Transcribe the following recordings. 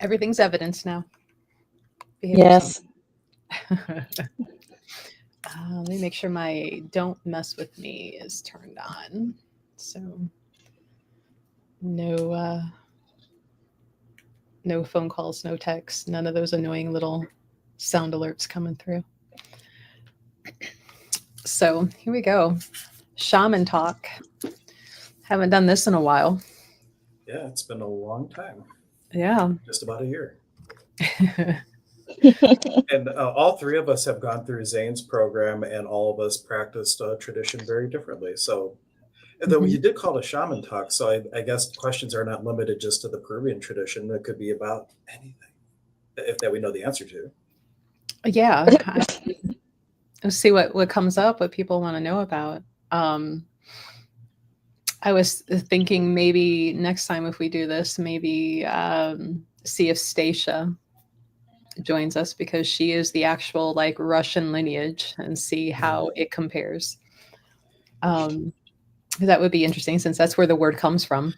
Everything's evidence now. Behavioral Yes. Let me make sure my "Don't Mess with Me" is turned on. So no, no phone calls, no texts, none of those annoying little sound alerts coming through. So here we go. Shaman talk. Haven't done this in a while. Yeah, it's been a long time, Yeah. just about a year. And all three of us have gone through Zane's program, and all of us practiced tradition very differently. So, though Mhm. you did call it a shaman talk, so I guess questions are not limited just to the Peruvian tradition. It could be about anything, if that we know the answer to. Yeah. Let's see what comes up, what people want to know about. Um, I was thinking maybe next time if we do this, maybe see if Stacia joins us because she is the actual like Russian lineage and see Mhm. how it compares. Um, that would be interesting since that's where the word comes from.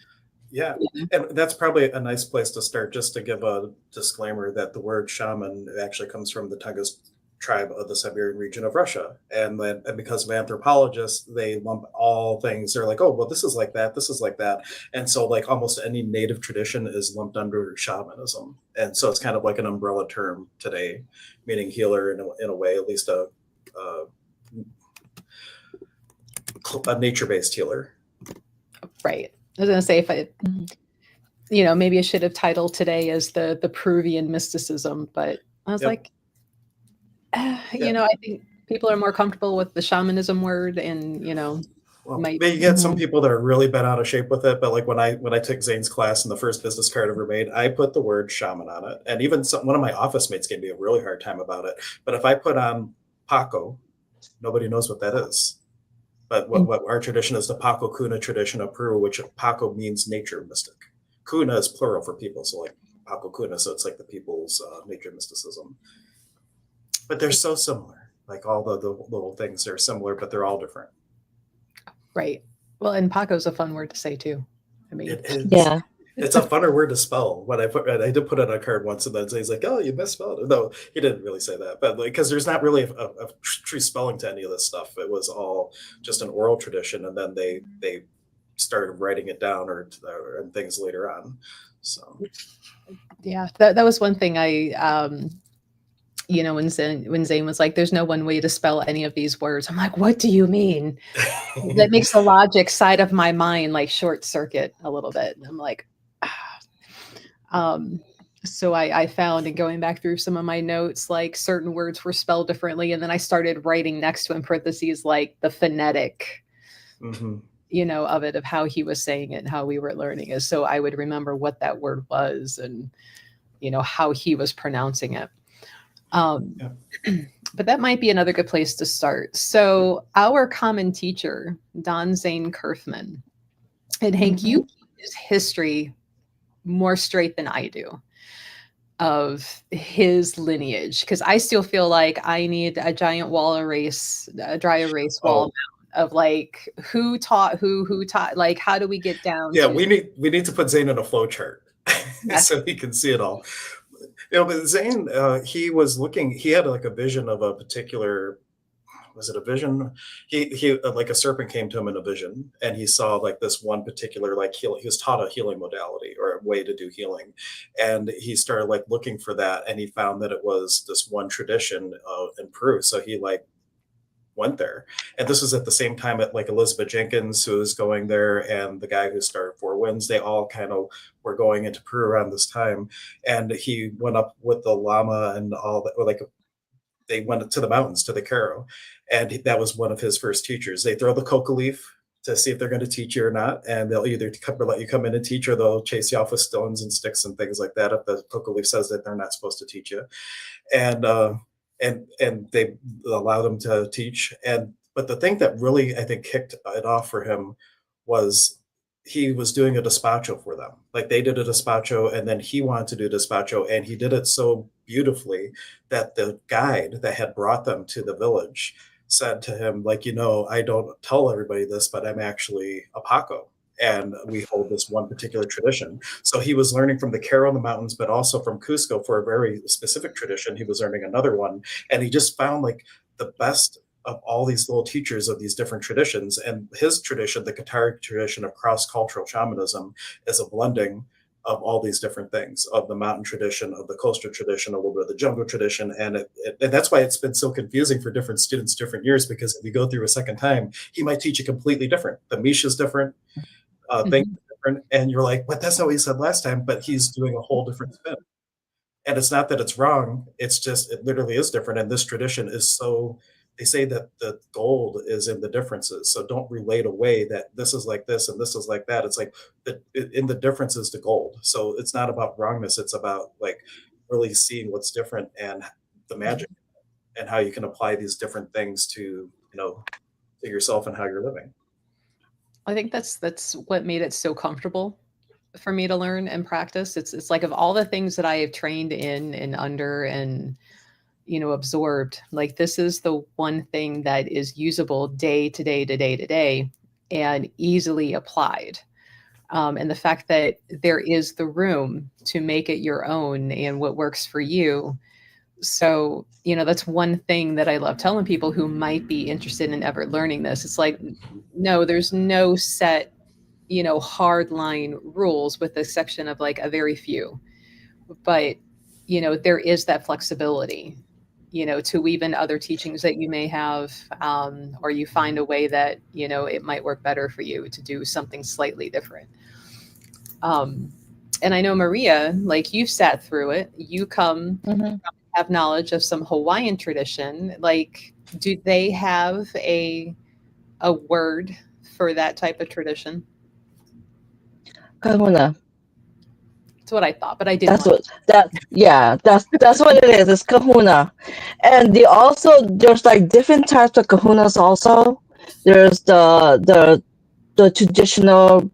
Yeah, and that's probably a nice place to start, just to give a disclaimer that the word shaman actually comes from the Tungus tribe of the Siberian region of Russia. And because of anthropologists, they lump all things, they're like, oh, well, this is like that, this is like that. And so, like, almost any native tradition is lumped under shamanism. And so it's kind of like an umbrella term today, meaning healer in a way, at least a nature based healer. Right. I was gonna say if I, maybe I should have titled today as the Peruvian mysticism, but I was Yep. like, Yeah. I think people are more comfortable with the shamanism word, and Well, might. you get some people that are really bent out of shape with it, but like when I took Zane's class and the first business card ever made, I put the word shaman on it, and even one of my office mates gave me a really hard time about it. But if I put on Paqo, nobody knows what that is. But what our tradition is the Paqo Kuna tradition of Peru, which Paqo means nature mystic. Kuna is plural for people, so like Paqo Kuna, so it's like the people's nature mysticism. But they're so similar. Like all the little things are similar, but they're all different. Right. Well, and Paco's a fun word to say too. I mean, It is. Yeah. It's a funner word to spell. I did put it on a card once, and then he's like, "Oh, you misspelled it." No, he didn't really say that, but because there's not really a true spelling to any of this stuff. It was all just an oral tradition, and then they started writing it down and things later on. So yeah, that was one thing when Zane was like, "There's no one way to spell any of these words." I'm like, "What do you mean?" That makes the logic side of my mind like short circuit a little bit. And I'm like, ah. um, so I found in going back through some of my notes, like certain words were spelled differently, and then I started writing next to in parentheses like the phonetic, hmm of it, of how he was saying it and how we were learning it. So I would remember what that word was and how he was pronouncing it. Um, yeah. but that might be another good place to start. So our common teacher, Don Zane Curfman, and Hank, you Mhm. keep his history more straight than I do of his lineage, because I still feel like I need a giant wall erase, a dry erase wall Oh, of like who taught, like how do we get down yeah. to We need to put Zane in a flow chart yes. so he can see it all. But Zane, he was looking. He had like a vision of a particular. Was it a vision? He like a serpent came to him in a vision, and he saw like this one particular like healing. He was taught a healing modality or a way to do healing, and he started like looking for that, and he found that it was this one tradition in Peru. So he like went there, and this was at the same time at like Elizabeth Jenkins, who was going there, and the guy who started Four Winds. They all kind of were going into Peru around this time, and he went up with the Lama and all that. Like they went to the mountains to the Caro, and that was one of his first teachers. They throw the coca leaf to see if they're going to teach you or not, and they'll either let you come in and teach, or they'll chase you off with stones and sticks and things like that if the coca leaf says that they're not supposed to teach you. And they allow them to teach. And but the thing that really I think kicked it off for him was he was doing a despacho for them. Like they did a despacho, and then he wanted to do a despacho, and he did it so beautifully that the guide that had brought them to the village said to him, like, I don't tell everybody this, but I'm actually a Paco. and we hold this one particular tradition. So he was learning from the Caro in the mountains, but also from Cusco for a very specific tradition. He was learning another one, and he just found like the best of all these little teachers of these different traditions. And his tradition, the Qatari tradition of cross-cultural shamanism, is a blending of all these different things, of the mountain tradition, of the coastal tradition, a little bit of the jungle tradition. And that's why it's been so confusing for different students, different years, because if you go through a second time, he might teach you completely different. The Mish is different, things are different. And you're like, but that's not what he said last time, but he's doing a whole different spin. And it's not that it's wrong, it's just, it literally is different. And this tradition is so, they say that the gold is in the differences. So don't relate away that this is like this and this is like that. It's like in the differences, the gold. So it's not about wrongness. It's about like really seeing what's different and the magic and how you can apply these different things to, to yourself and how you're living. I think that's what made it so comfortable for me to learn and practice. It's like of all the things that I have trained in and under and absorbed, like this is the one thing that is usable day to day to day to day and easily applied. And the fact that there is the room to make it your own and what works for you. So, that's one thing that I love telling people who might be interested in ever learning this. It's like, no, there's no set, hard line rules with the exception of like a very few. But, there is that flexibility, to weave in other teachings that you may have, or you find a way that, it might work better for you to do something slightly different. And I know, Maria, like you've sat through it, you have knowledge of some Hawaiian tradition. Like, do they have a word for that type of tradition? Kahuna. That's what I thought, but I didn't. That's what it is. It's kahuna. And there's like different types of kahunas also. There's the traditional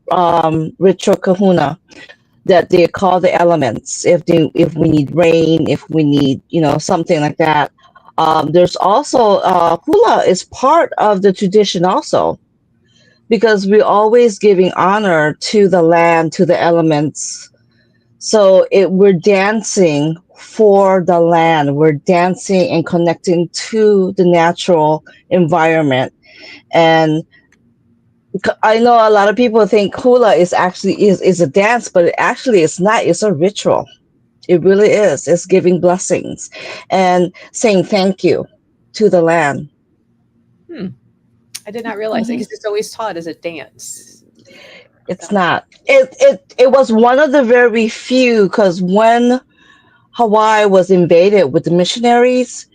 ritual kahuna that they call the elements. If we need rain, if we need something like that. There's also hula is part of the tradition also, because we're always giving honor to the land, to the elements. So we're dancing for the land. We're dancing and connecting to the natural environment. And I know a lot of people think hula is a dance, but actually it's not. It's a ritual. It really is. It's giving blessings and saying thank you to the land. I did not realize it, because it's always taught as a dance. It's not. It was one of the very few, because when Hawaii was invaded with the missionaries,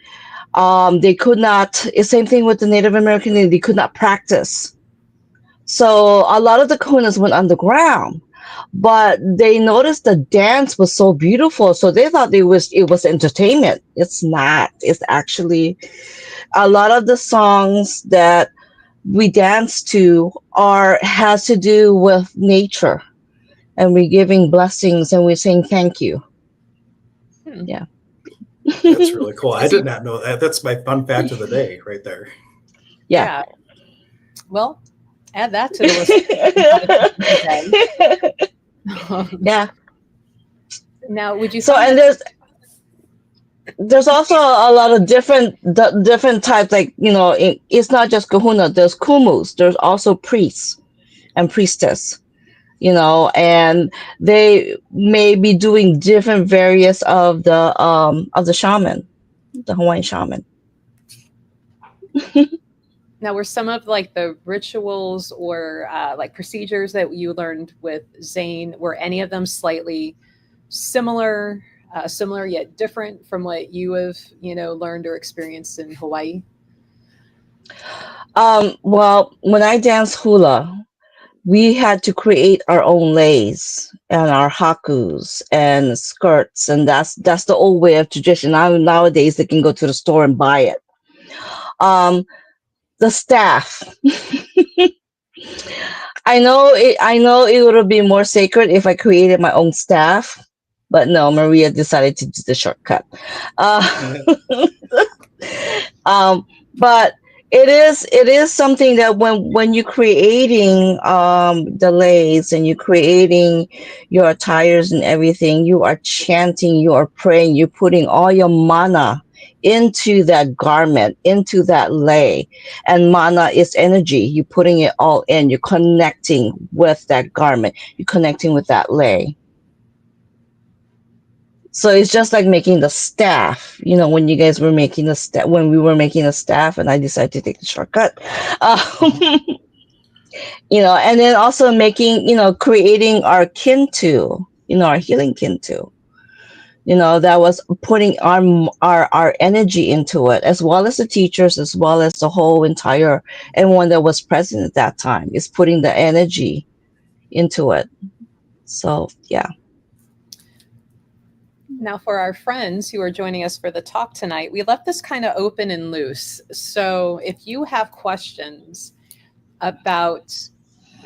they could not. Same thing with the Native American. They could not practice. So a lot of the kahunas went underground, but they noticed the dance was so beautiful, so they thought it was entertainment. It's not. It's actually a lot of the songs that we dance to has to do with nature, and we're giving blessings and we're saying thank you. Yeah. That's really cool. I did not know that. That's my fun fact of the day right there. Yeah. Well, add that to the list. Yeah. Now, would you? So, and there's also a lot of different types. Like, it's not just kahuna. There's kumus. There's also priests and priestess. And they may be doing different various of the shaman, the Hawaiian shaman. Now, were some of like the rituals or like procedures that you learned with Zane, were any of them slightly similar yet different from what you have, learned or experienced in Hawaii? Well, when I danced hula, we had to create our own leis and our hakus and skirts, and that's the old way of tradition. Nowadays, they can go to the store and buy it. The staff. I know it would be more sacred if I created my own staff, but no, Maria decided to do the shortcut. But It is something that when you're creating the lays and you're creating your attires and everything, you are chanting, you are praying, you're putting all your mana into that garment, into that lay. And mana is energy. You're putting it all in. You're connecting with that garment. You're connecting with that lay. So it's just like making the staff, when you guys were making the staff, when we were making the staff, and I decided to take the shortcut. And then also making, creating our kintu, our healing kintu. That was putting our energy into it, as well as the teachers, as well as the whole entire everyone that was present at that time is putting the energy into it. So yeah. Now, for our friends who are joining us for the talk tonight, we left this kind of open and loose. So if you have questions about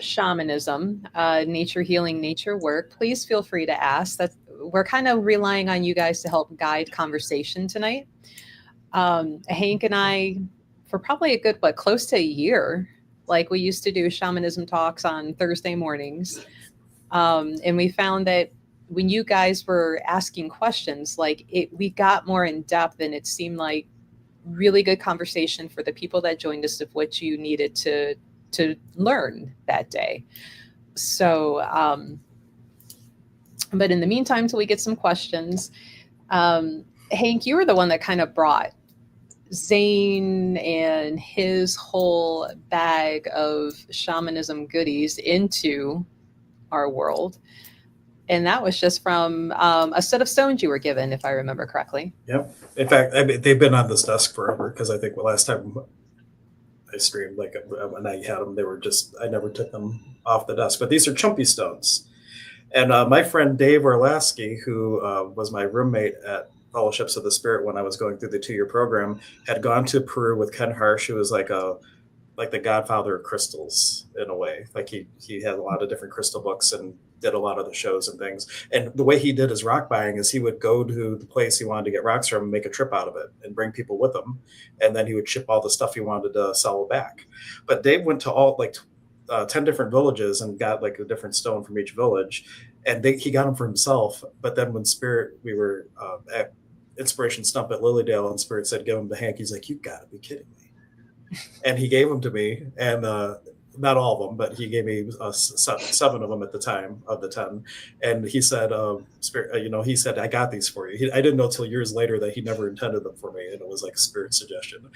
shamanism, nature healing, nature work, please feel free to ask. We're kind of relying on you guys to help guide conversation tonight. Hank and I, for probably a good, close to a year, like we used to do shamanism talks on Thursday mornings. And we found that when you guys were asking questions, we got more in depth, and it seemed like really good conversation for the people that joined us of what you needed to learn that day. So, but in the meantime, till we get some questions, Hank, you were the one that kind of brought Zane and his whole bag of shamanism goodies into our world. And that was just from a set of stones you were given, if I remember correctly. Yep. In fact, they've been on this desk forever, because I think the last time I streamed, when I had them, I never took them off the desk. But these are chumpy stones. And my friend Dave Orlasky, who was my roommate at Fellowships of the Spirit when I was going through the 2-year program, had gone to Peru with Ken Harsh, who was like the godfather of crystals in a way. Like he had a lot of different crystal books and did a lot of the shows and things. And the way he did his rock buying is he would go to the place he wanted to get rocks from and make a trip out of it and bring people with him. And then he would ship all the stuff he wanted to sell back. But Dave went to all 10 different villages and got a different stone from each village. And he got them for himself. But then when we were at Inspiration Stump at Lilydale, and Spirit said, give them to Hank. He's like, you gotta be kidding me. And he gave them to me, and not all of them, but he gave me 7 of them at the time of the 10. And he said, Spirit, he said, I got these for you. I didn't know till years later that he never intended them for me, and it was like Spirit's suggestion.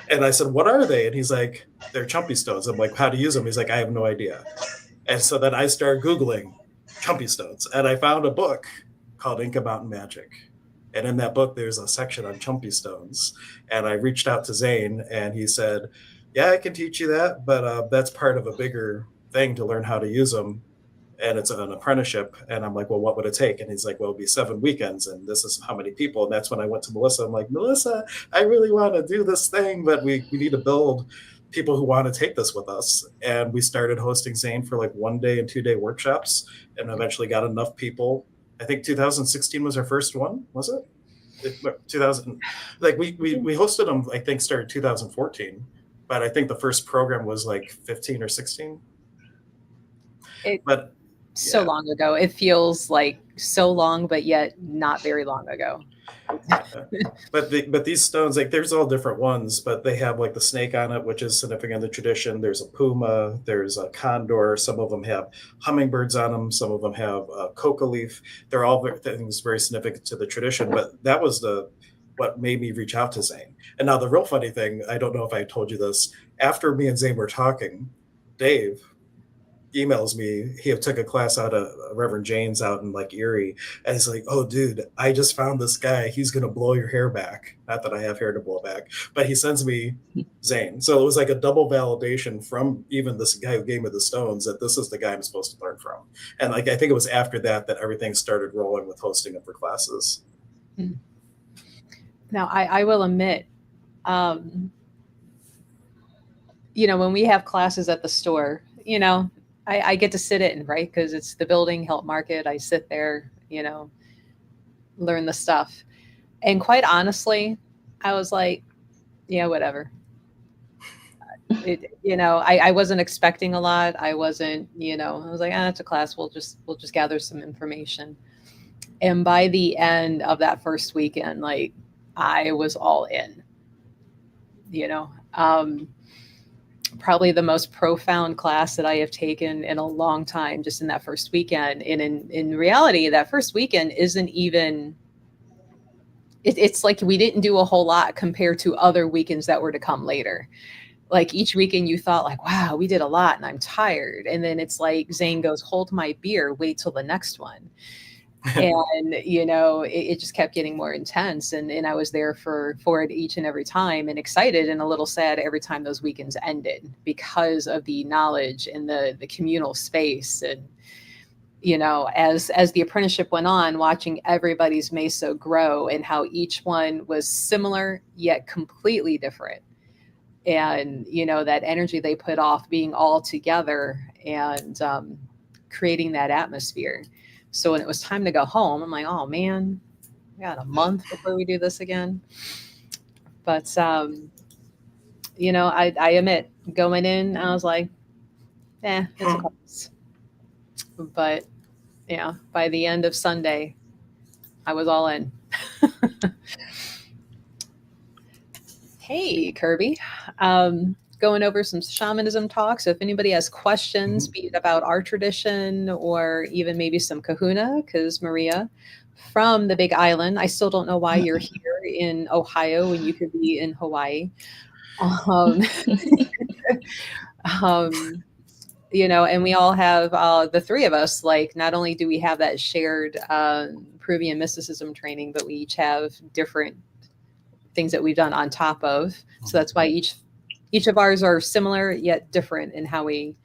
And I said, what are they? And he's like, they're chumpy stones. I'm like, how to use them? He's like, I have no idea. And so then I started Googling chumpy stones, and I found a book called Inka Mountain Magic. And in that book, there's a section on chumpy stones. And I reached out to Zane, and he said, yeah, I can teach you that, but that's part of a bigger thing to learn how to use them. And it's an apprenticeship. And I'm like, well, what would it take? And he's like, well, it'll be 7 weekends. And this is how many people. And that's when I went to Melissa. I'm like, Melissa, I really want to do this thing, but we need to build people who want to take this with us. And we started hosting Zane for 1-day and 2-day workshops, and eventually got enough people. I think 2016 was our first one, was it? 2000, we hosted them, I think, started 2014, but I think the first program was 15 or 16. So long ago. It feels like so long, but yet not very long ago. But these stones, there's all different ones, but they have the snake on it, which is significant in the tradition. There's a puma, there's a condor. Some of them have hummingbirds on them. Some of them have coca leaf. They're all things very significant to the tradition. But that was what made me reach out to Zane. And now the real funny thing, I don't know if I told you this, after me and Zane were talking, Dave emails me. He took a class out of Reverend James out in Erie, and he's like, oh dude, I just found this guy, he's gonna blow your hair back. Not that I have hair to blow back, but he sends me Zane. So it was a double validation from even this guy who gave me the stones that this is the guy I'm supposed to learn from. And I think it was after that everything started rolling with hosting of the classes. Now I will admit, when we have classes at the store, I get to sit in, right? Because it's the building, help market. I sit there, learn the stuff. And quite honestly, I was like, yeah, whatever. I wasn't expecting a lot. I wasn't, I was like, it's a class. We'll just gather some information. And by the end of that first weekend, like I was all in, you know. Probably the most profound class that I have taken in a long time, just in that first weekend. And in reality, that first weekend isn't even, it's like we didn't do a whole lot compared to other weekends that were to come later. Like each weekend you thought like, wow, we did a lot and I'm tired. And then it's like Zane goes, hold my beer, wait till the next one. And it just kept getting more intense, and I was there for it each and every time, and excited and a little sad every time those weekends ended, because of the knowledge and the communal space. And as the apprenticeship went on, watching everybody's mesa grow and how each one was similar yet completely different, and that energy they put off being all together, and creating that atmosphere. So when it was time to go home, I'm like, oh man, we got a month before we do this again. But I admit, going in, I was like, it's a class. But yeah, by the end of Sunday, I was all in. Hey, Kirby. Going over some shamanism talk. So if anybody has questions, be it about our tradition or even maybe some kahuna, because Maria from the Big Island, I still don't know why you're here in Ohio when you could be in Hawaii. And we all have, the three of us, like, not only do we have that shared Peruvian mysticism training, but we each have different things that we've done on top of. So that's why each of ours are similar yet different in how we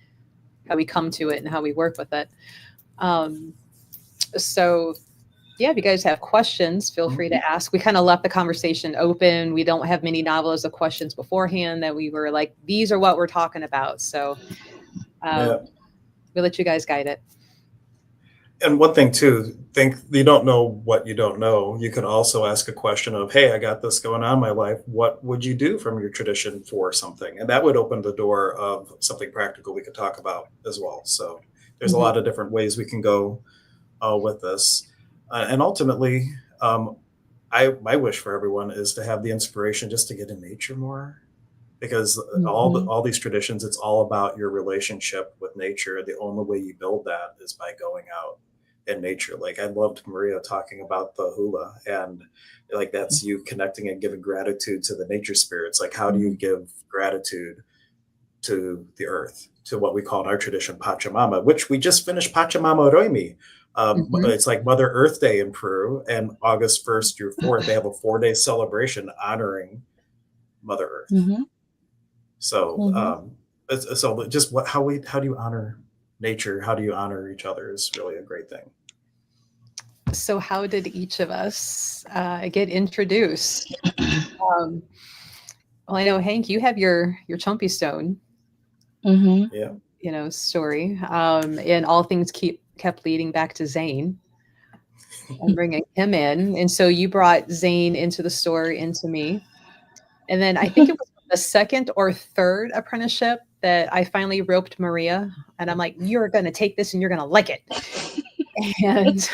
come to it and how we work with it. So yeah, if you guys have questions, feel free to ask. We kind of left the conversation open. We don't have many novels of questions beforehand that we were like, these are what we're talking about. So we'll let you guys guide it. And one thing too, think you don't know what you don't know. You could also ask a question of, hey, I got this going on in my life. What would you do from your tradition for something? And that would open the door of something practical we could talk about as well. So there's a lot of different ways we can go with this. And ultimately, my wish for everyone is to have the inspiration just to get in nature more. Because all these traditions, it's all about your relationship with nature. The only way you build that is by going out in nature. Like I loved Maria talking about the hula, and like that's you connecting and giving gratitude to the nature spirits. Like how do you give gratitude to the earth, to what we call in our tradition Pachamama, which we just finished Pachamama Roimi. It's like Mother Earth Day in Peru, and August 1st through 4th, they have a 4-day celebration honoring Mother Earth. So, so just how do you honor nature? How do you honor each other is really a great thing. So how did each of us get introduced? Well, I know, Hank, you have your Chumpy Stone, story, and all things kept leading back to Zane and bringing him in. And so you brought Zane into the story, into me. And then I think it was the second or third apprenticeship that I finally roped Maria, and I'm like, you're going to take this and you're going to like it. And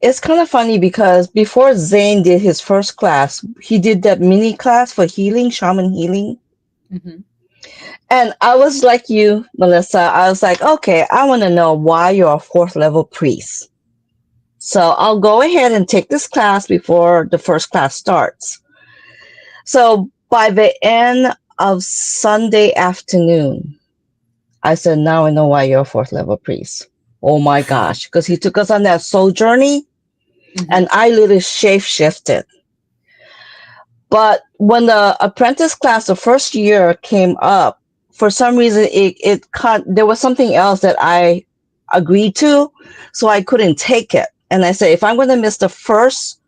it's kind of funny because before Zane did his first class, he did that mini class for healing, shaman healing. And I was like you, Melissa. I was like, okay, I want to know why you're a 4th level priest. So I'll go ahead and take this class before the first class starts. So by the end of Sunday afternoon, I said, now I know why you're a 4th level priest. Oh my gosh, because he took us on that soul journey, and I literally shape-shifted. But when the apprentice class, the first year came up, for some reason, there was something else that I agreed to, so I couldn't take it. And I said, if I'm going to miss the first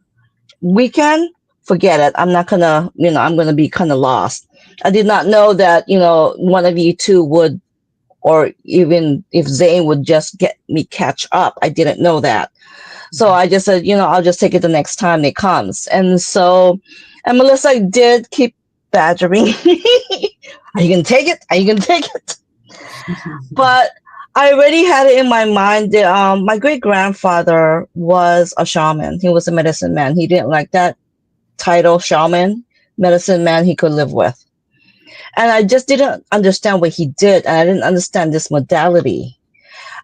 weekend, forget it. I'm not going to, I'm going to be kind of lost. I did not know that, one of you two would, or even if Zane would just get me catch up. I didn't know that. So I just said, I'll just take it the next time it comes. And so, and Melissa did keep badgering me. Are you going to take it? Are you going to take it? But I already had it in my mind that my great grandfather was a shaman. He was a medicine man. He didn't like that title, shaman. Medicine man, he could live with. And I just didn't understand what he did. And I didn't understand this modality.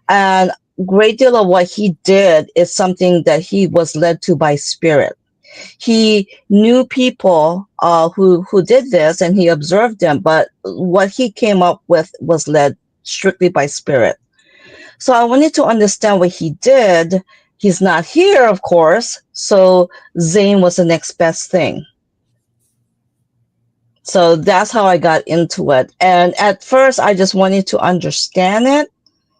And great deal of what he did is something that he was led to by spirit. He knew people who did this, and he observed them, but what he came up with was led strictly by spirit. So I wanted to understand what he did. He's not here, of course, so Zane was the next best thing. So that's how I got into it. And at first, I just wanted to understand it,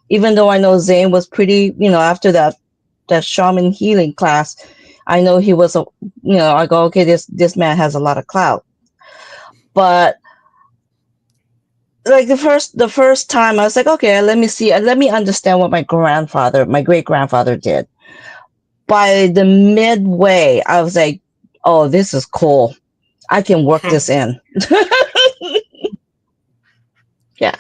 even though I know Zane was pretty, after that shaman healing class, I know he was I go, okay, this man has a lot of clout. But like the first time I was like, okay, let me see, let me understand what my great grandfather did. By the midway, I was like, oh, this is cool. I can work this in. Yeah.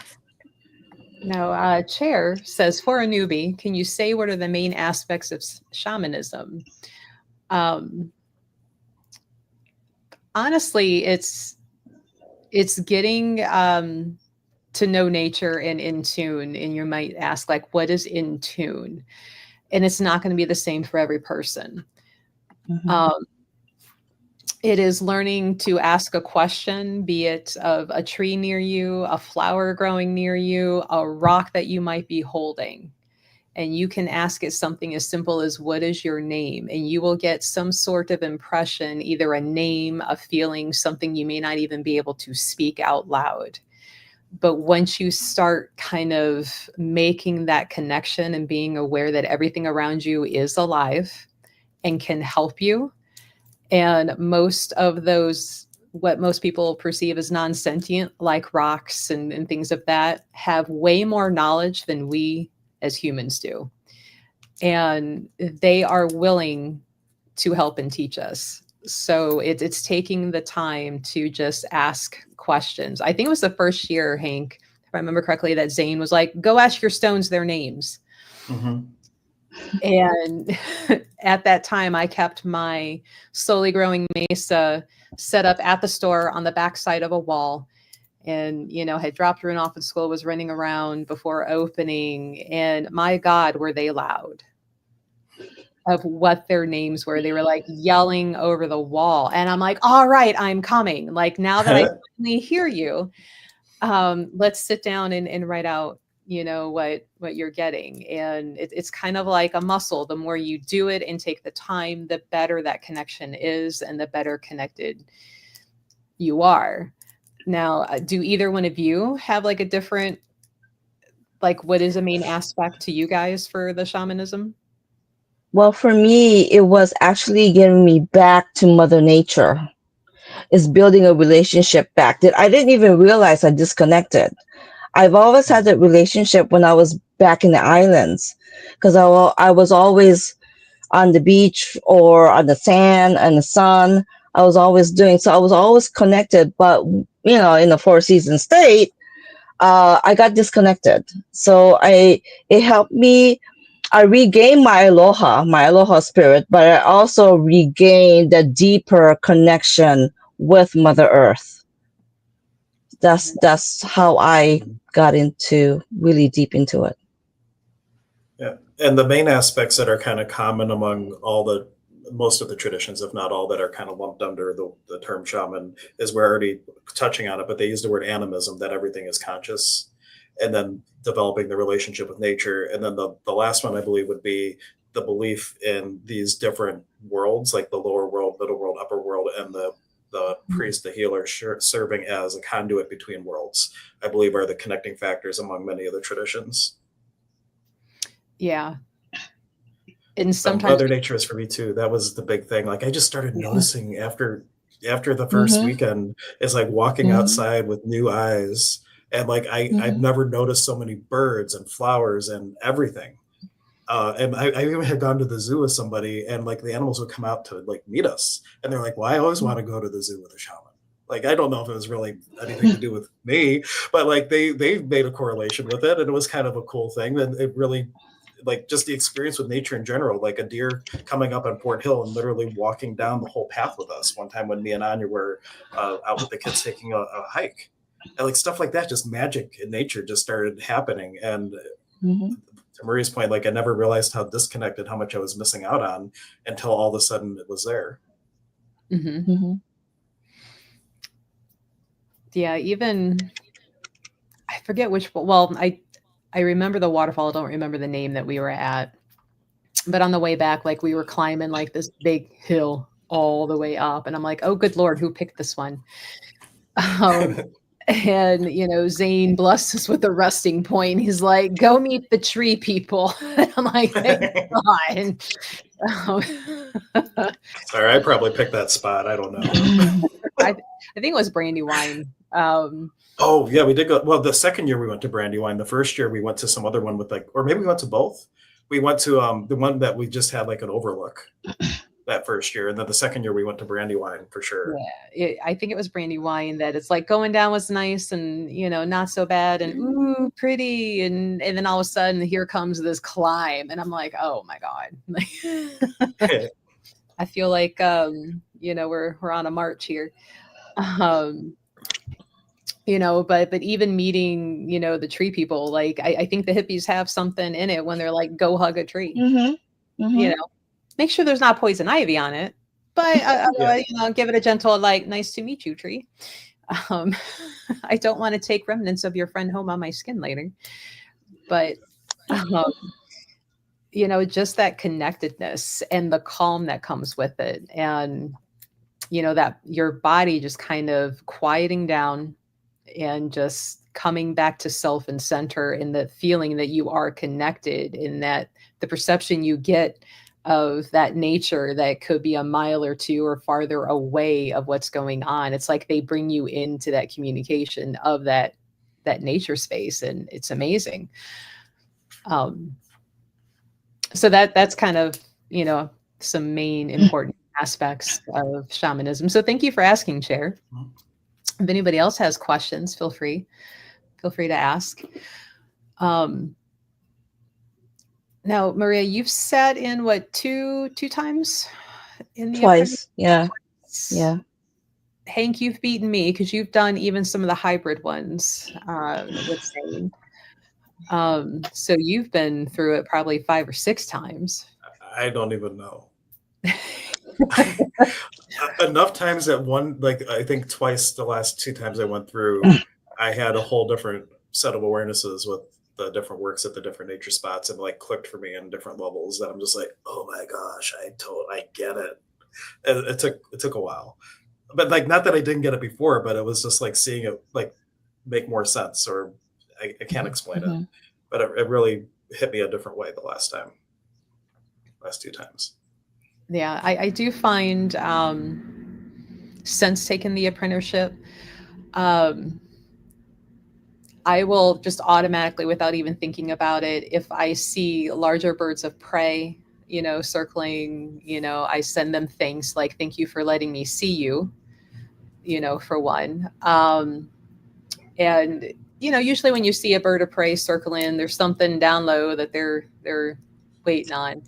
Now, Chair says, for a newbie, can you say what are the main aspects of shamanism? Honestly, it's getting to know nature and in tune. And you might ask, like, what is in tune? And it's not going to be the same for every person. Mm-hmm. It is learning to ask a question, be it of a tree near you, a flower growing near you, a rock that you might be holding. And you can ask it something as simple as, what is your name? And you will get some sort of impression, either a name, a feeling, something you may not even be able to speak out loud. But once you start kind of making that connection and being aware that everything around you is alive and can help you, and most of those, what most people perceive as non-sentient, like rocks and things of that, have way more knowledge than we as humans do. And they are willing to help and teach us. So it's taking the time to just ask questions. I think it was the first year, Hank, if I remember correctly, that Zane was like, go ask your stones their names. Mm-hmm. And at that time, I kept my slowly growing mesa set up at the store on the backside of a wall, and, had dropped her off at school, was running around before opening. And my God, were they loud of what their names were. They were like yelling over the wall. And I'm like, all right, I'm coming. Like, now that I finally hear you, let's sit down and write out, what you're getting. And it's kind of like a muscle. The more you do it and take the time, the better that connection is and the better connected you are. Now, do either one of you have like a different, like, what is a main aspect to you guys for the shamanism? Well, for me, it was actually getting me back to Mother Nature. It's building a relationship back that I didn't even realize I disconnected. I've always had that relationship when I was back in the islands, because I was always on the beach or on the sand and the sun. I was always connected. But, in the Four Seasons state, I got disconnected. So it helped me. I regained my aloha spirit, but I also regained the deeper connection with Mother Earth. That's how I got really deep into it. Yeah, and the main aspects that are kind of common among most of the traditions, if not all, that are kind of lumped under the term shaman, is we're already touching on it, but they use the word animism, that everything is conscious, and then developing the relationship with nature. And then the last one, I believe, would be the belief in these different worlds, like the lower world, middle world, upper world, and the priest, the healer, serving as a conduit between worlds, I believe, are the connecting factors among many of the traditions. Yeah. And sometimes Mother Nature is for me too. That was the big thing. Like, I just started noticing after the first weekend, it's like walking outside with new eyes. And like, I've never noticed so many birds and flowers and everything. And I even had gone to the zoo with somebody, and like the animals would come out to like meet us, and they're like, "Well, I always want to go to the zoo with a shaman." Like, I don't know if it was really anything to do with me, but like they made a correlation with it, and it was kind of a cool thing. And it really, like, just the experience with nature in general, like a deer coming up on Fort Hill and literally walking down the whole path with us. One time when me and Anya were out with the kids taking a hike, and like stuff like that, just magic in nature just started happening. And Mm-hmm. to Maria's point, like I never realized how disconnected, how much I was missing out on until all of a sudden it was there. Mm-hmm. Mm-hmm. Yeah, even I forget which. Well, I remember the waterfall. I don't remember the name that we were at. But on the way back, like we were climbing like this big hill all the way up, and I'm like, oh, good Lord, who picked this one? And Zane blessed us with a resting point. He's like, go meet the tree people. And I'm like, thank God. Sorry, I probably picked that spot. I don't know. I think it was Brandywine. Oh yeah, we did go. Well, the second year we went to Brandywine. The first year we went to some other one with like, or maybe we went to both. We went to the one that we just had like an overlook that first year, and then the second year we went to Brandywine for sure. Yeah, I think it was Brandywine that it's like going down was nice and not so bad and ooh pretty and then all of a sudden here comes this climb and I'm like, oh my God. I feel like we're on a march here. But even meeting, the tree people, like I think the hippies have something in it when they're like, go hug a tree. Mm-hmm. Mm-hmm. Make sure there's not poison ivy on it, but give it a gentle, like, nice to meet you, tree. I don't want to take remnants of your friend home on my skin later, but just that connectedness and the calm that comes with it, and that your body just kind of quieting down and just coming back to self and center, and the feeling that you are connected, in that the perception you get of that nature that could be a mile or two or farther away of what's going on. It's like they bring you into that communication of that nature space, and it's amazing. So that's kind of, some main important aspects of shamanism. So thank you for asking, Chair. If anybody else has questions, feel free to ask. Now, Maria, you've sat in what, two times in the Twice. Yeah. Twice. Yeah. Hank, you've beaten me because you've done even some of the hybrid ones with Zane. So you've been through it probably 5 or 6 times. I don't even know. Enough times that one, like I think twice the last 2 times I went through, I had a whole different set of awarenesses with the different works at the different nature spots, and like clicked for me on different levels that I'm just like, oh my gosh, I get it. And it took a while, but like, not that I didn't get it before, but it was just like seeing it like make more sense, or I can't explain it, but it really hit me a different way the last 2 times. Yeah, I do find since taking the apprenticeship, I will just automatically, without even thinking about it, if I see larger birds of prey, circling, I send them things like, thank you for letting me see you, for one. And, usually when you see a bird of prey circling, there's something down low that they're waiting on.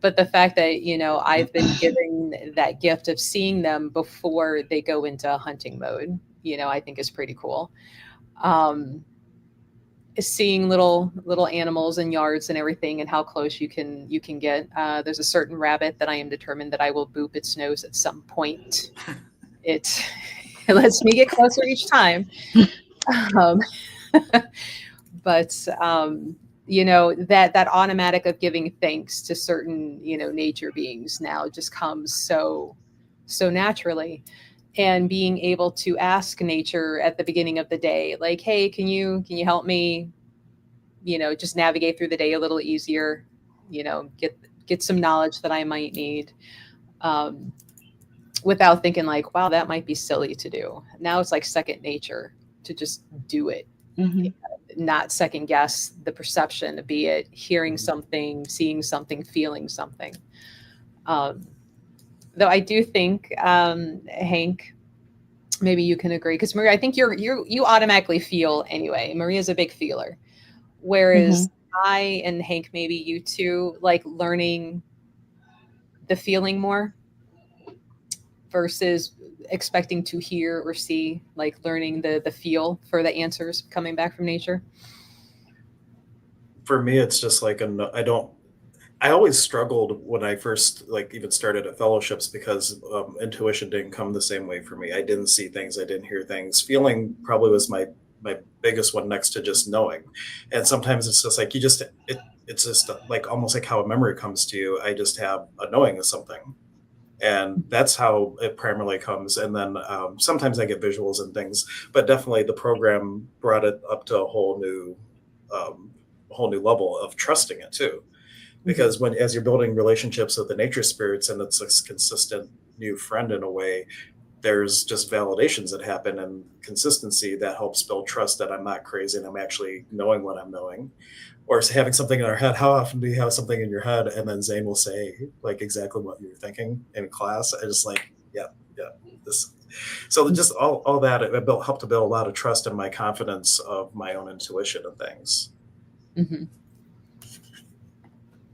But the fact that, I've been given that gift of seeing them before they go into hunting mode, I think is pretty cool. Seeing little animals in yards and everything, and how close you can get. There's a certain rabbit that I am determined that I will boop its nose at some point. It lets me get closer each time. But that automatic of giving thanks to certain nature beings now just comes so naturally. And being able to ask nature at the beginning of the day, like, hey, can you help me, just navigate through the day a little easier, get some knowledge that I might need, without thinking like, wow, that might be silly to do. Now it's like second nature to just do it, not second guess the perception, be it hearing something, seeing something, feeling something. Though I do think, Hank, maybe you can agree, because Maria, I think you automatically feel anyway. Maria's a big feeler, whereas I and Hank, maybe you two, like learning the feeling more versus expecting to hear or see, like learning the feel for the answers coming back from nature. For me, it's just like I always struggled when I first like even started at fellowships because intuition didn't come the same way for me. I didn't see things, I didn't hear things. Feeling probably was my biggest one next to just knowing. And sometimes it's just like it's just like almost like how a memory comes to you. I just have a knowing of something, and that's how it primarily comes. And then sometimes I get visuals and things, but definitely the program brought it up to a whole new level of trusting it too, because as you're building relationships with the nature spirits and it's a consistent new friend in a way, there's just validations that happen and consistency that helps build trust that I'm not crazy and I'm actually knowing what I'm knowing. Or having something in our head. How often do you have something in your head and then Zane will say like exactly what you were thinking in class? I just like, yeah, this. So just all that, it helped to build a lot of trust and my confidence of my own intuition and things.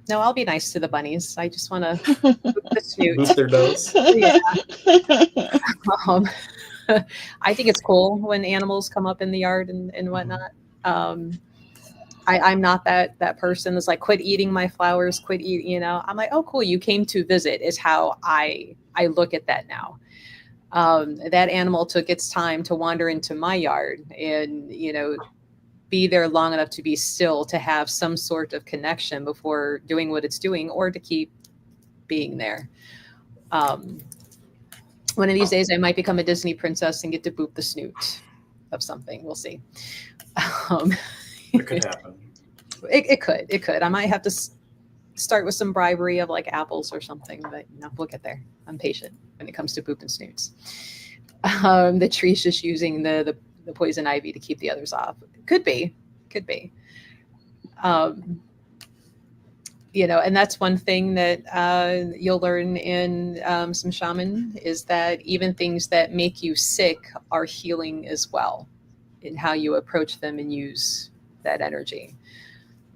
No, I'll be nice to the bunnies. I just want to the snoot. Boost their nose. Yeah. I think it's cool when animals come up in the yard and whatnot. I'm not that person that's like, quit eating my flowers, quit eating, I'm like, oh, cool. You came to visit is how I look at that now. That animal took its time to wander into my yard and, be there long enough to be still, to have some sort of connection before doing what it's doing or to keep being there. One of these days I might become a Disney princess and get to boop the snoot of something. We'll see. It could happen. It could. I might have to start with some bribery of like apples or something, but we'll get there. I'm patient when it comes to boop and snoots. The tree's just using the poison ivy to keep the others off. Could be. And that's one thing that you'll learn in some shaman is that even things that make you sick are healing as well in how you approach them and use that energy.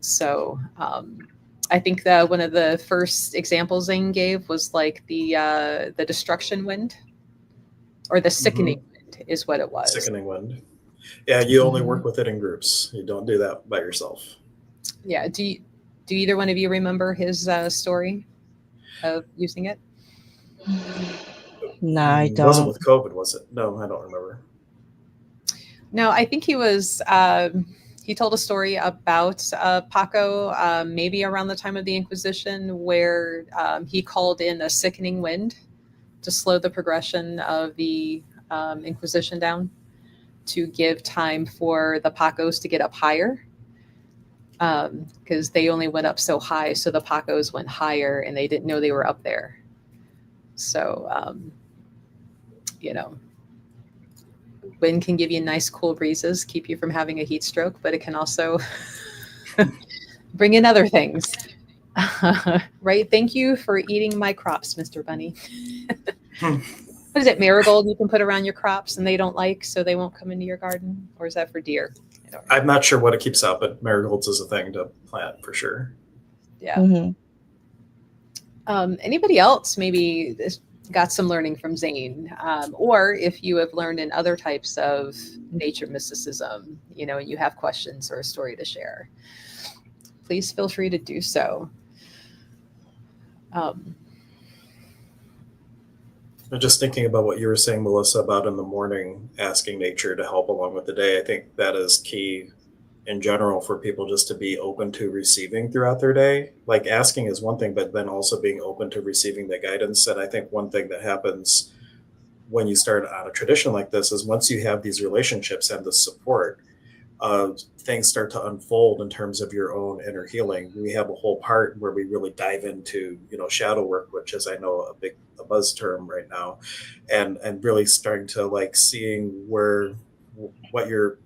So I think that one of the first examples Zane gave was like the destruction wind or the sickening wind is what it was. Sickening wind. Yeah, you only work with it in groups. You don't do that by yourself. Yeah. Do either one of you remember his story of using it? No, I don't. It wasn't with COVID, was it? No, I don't remember. No, I think he was. He told a story about Paqo, maybe around the time of the Inquisition, where he called in a sickening wind to slow the progression of the Inquisition down, to give time for the Paqos to get up higher, because they only went up so high, so the Paqos went higher and they didn't know they were up there. So, wind can give you nice cool breezes, keep you from having a heat stroke, but it can also bring in other things. Right? Thank you for eating my crops, Mr. Bunny. What is it, marigold you can put around your crops and they don't like, so they won't come into your garden? Or is that for deer? I'm not sure what it keeps out, but marigolds is a thing to plant for sure. Yeah. Anybody else maybe got some learning from Zane? Or if you have learned in other types of nature mysticism, and you have questions or a story to share, please feel free to do so. I'm just thinking about what you were saying, Melissa, about in the morning asking nature to help along with the day. I think that is key in general for people, just to be open to receiving throughout their day. Like asking is one thing, but then also being open to receiving the guidance. And I think one thing that happens when you start on a tradition like this is once you have these relationships and the support, things start to unfold in terms of your own inner healing. We have a whole part where we really dive into, shadow work, which is, I know, a buzz term right now, and really starting to like seeing what you're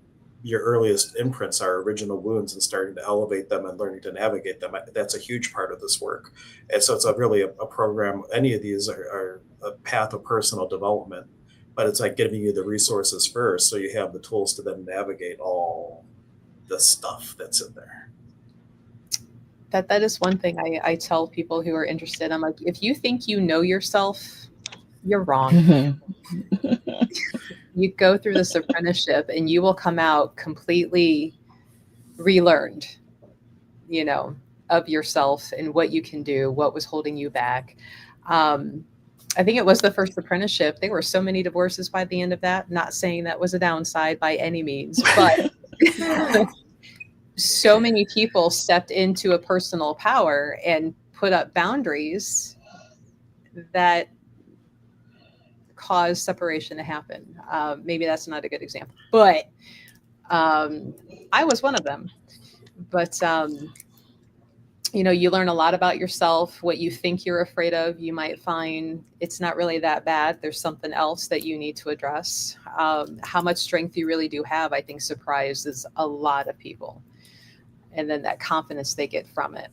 your earliest imprints are original wounds and starting to elevate them and learning to navigate them. That's a huge part of this work. And so it's really a program. Any of these are a path of personal development, but it's like giving you the resources first so you have the tools to then navigate all the stuff that's in there. That is one thing I tell people who are interested. I'm like, if you think you know yourself, you're wrong. Mm-hmm. You go through this apprenticeship and you will come out completely relearned, you know, of yourself and what you can do, what was holding you back. I think it was the first apprenticeship. There were so many divorces by the end of that. Not saying that was a downside by any means, but so many people stepped into a personal power and put up boundaries that caused separation to happen. Maybe that's not a good example, but I was one of them. But you know, you learn a lot about yourself. What you think you're afraid of, you might find it's not really that bad. There's something else that you need to address. How much strength you really do have, I think, surprises a lot of people. And then that confidence they get from it.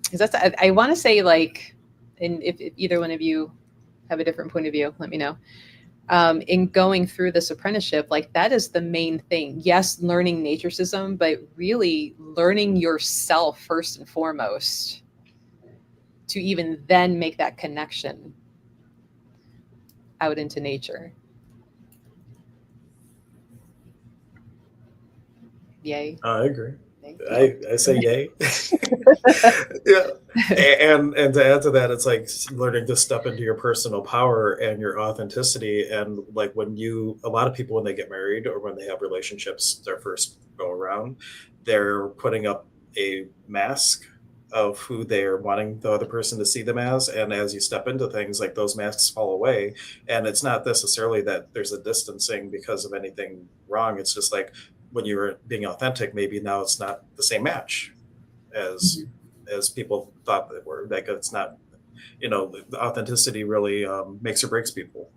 Because I want to say, like, and if either one of you have a different point of view, let me know. In going through this apprenticeship, like, that is the main thing. Yes, learning mysticism, but really learning yourself first and foremost to even then make that connection out into nature. Yay. I agree. I say yay. Yeah. And to add to that, it's like learning to step into your personal power and your authenticity. And like a lot of people, when they get married or when they have relationships, their first go around, they're putting up a mask of who they're wanting the other person to see them as. And as you step into things, like, those masks fall away. And it's not necessarily that there's a distancing because of anything wrong. It's just like, when you're being authentic, maybe now it's not the same match as people thought they were. Like, it's not, the authenticity really makes or breaks people.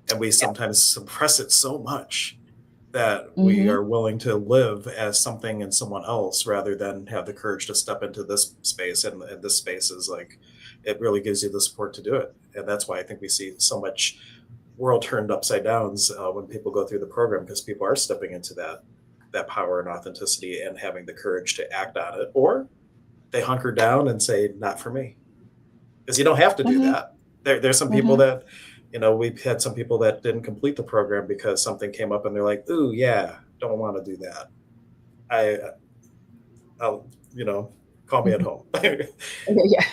And we sometimes suppress it so much that we are willing to live as something and someone else rather than have the courage to step into this space. And this space is like, it really gives you the support to do it. And that's why I think we see so much world turned upside down when people go through the program, because people are stepping into that power and authenticity and having the courage to act on it, or they hunker down and say, not for me. Because you don't have to do that. There's some people that, we've had some people that didn't complete the program because something came up and they're like, ooh, yeah, don't want to do that. I'll, call me at home. Yeah.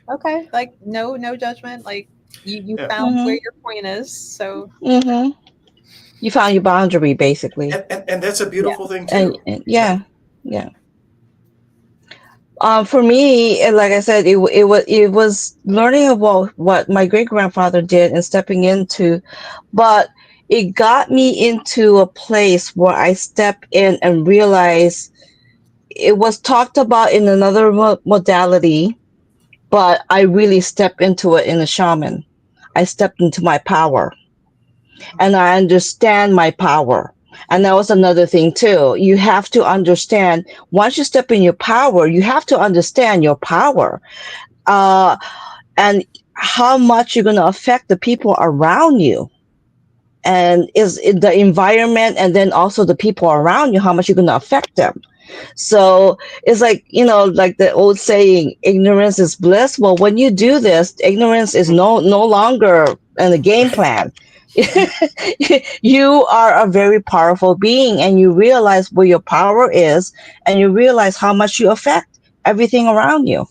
Okay. Like, no judgment. Like, you found where your point is. So you found your boundary, basically. And that's a beautiful thing too. And yeah. For me, like I said, it was learning about what my great grandfather did and stepping into, but it got me into a place where I step in and realize it was talked about in another modality, but I really stepped into it in a shaman. I stepped into my power, and I understand my power. And that was another thing too. You have to understand, once you step in your power, you have to understand your power, and how much you're going to affect the people around you, and is the environment, and then also the people around you, how much you're going to affect them. So it's like, like the old saying, ignorance is bliss. Well, when you do this, ignorance is no longer in the game plan. You are a very powerful being, and you realize where your power is, and you realize how much you affect everything around you.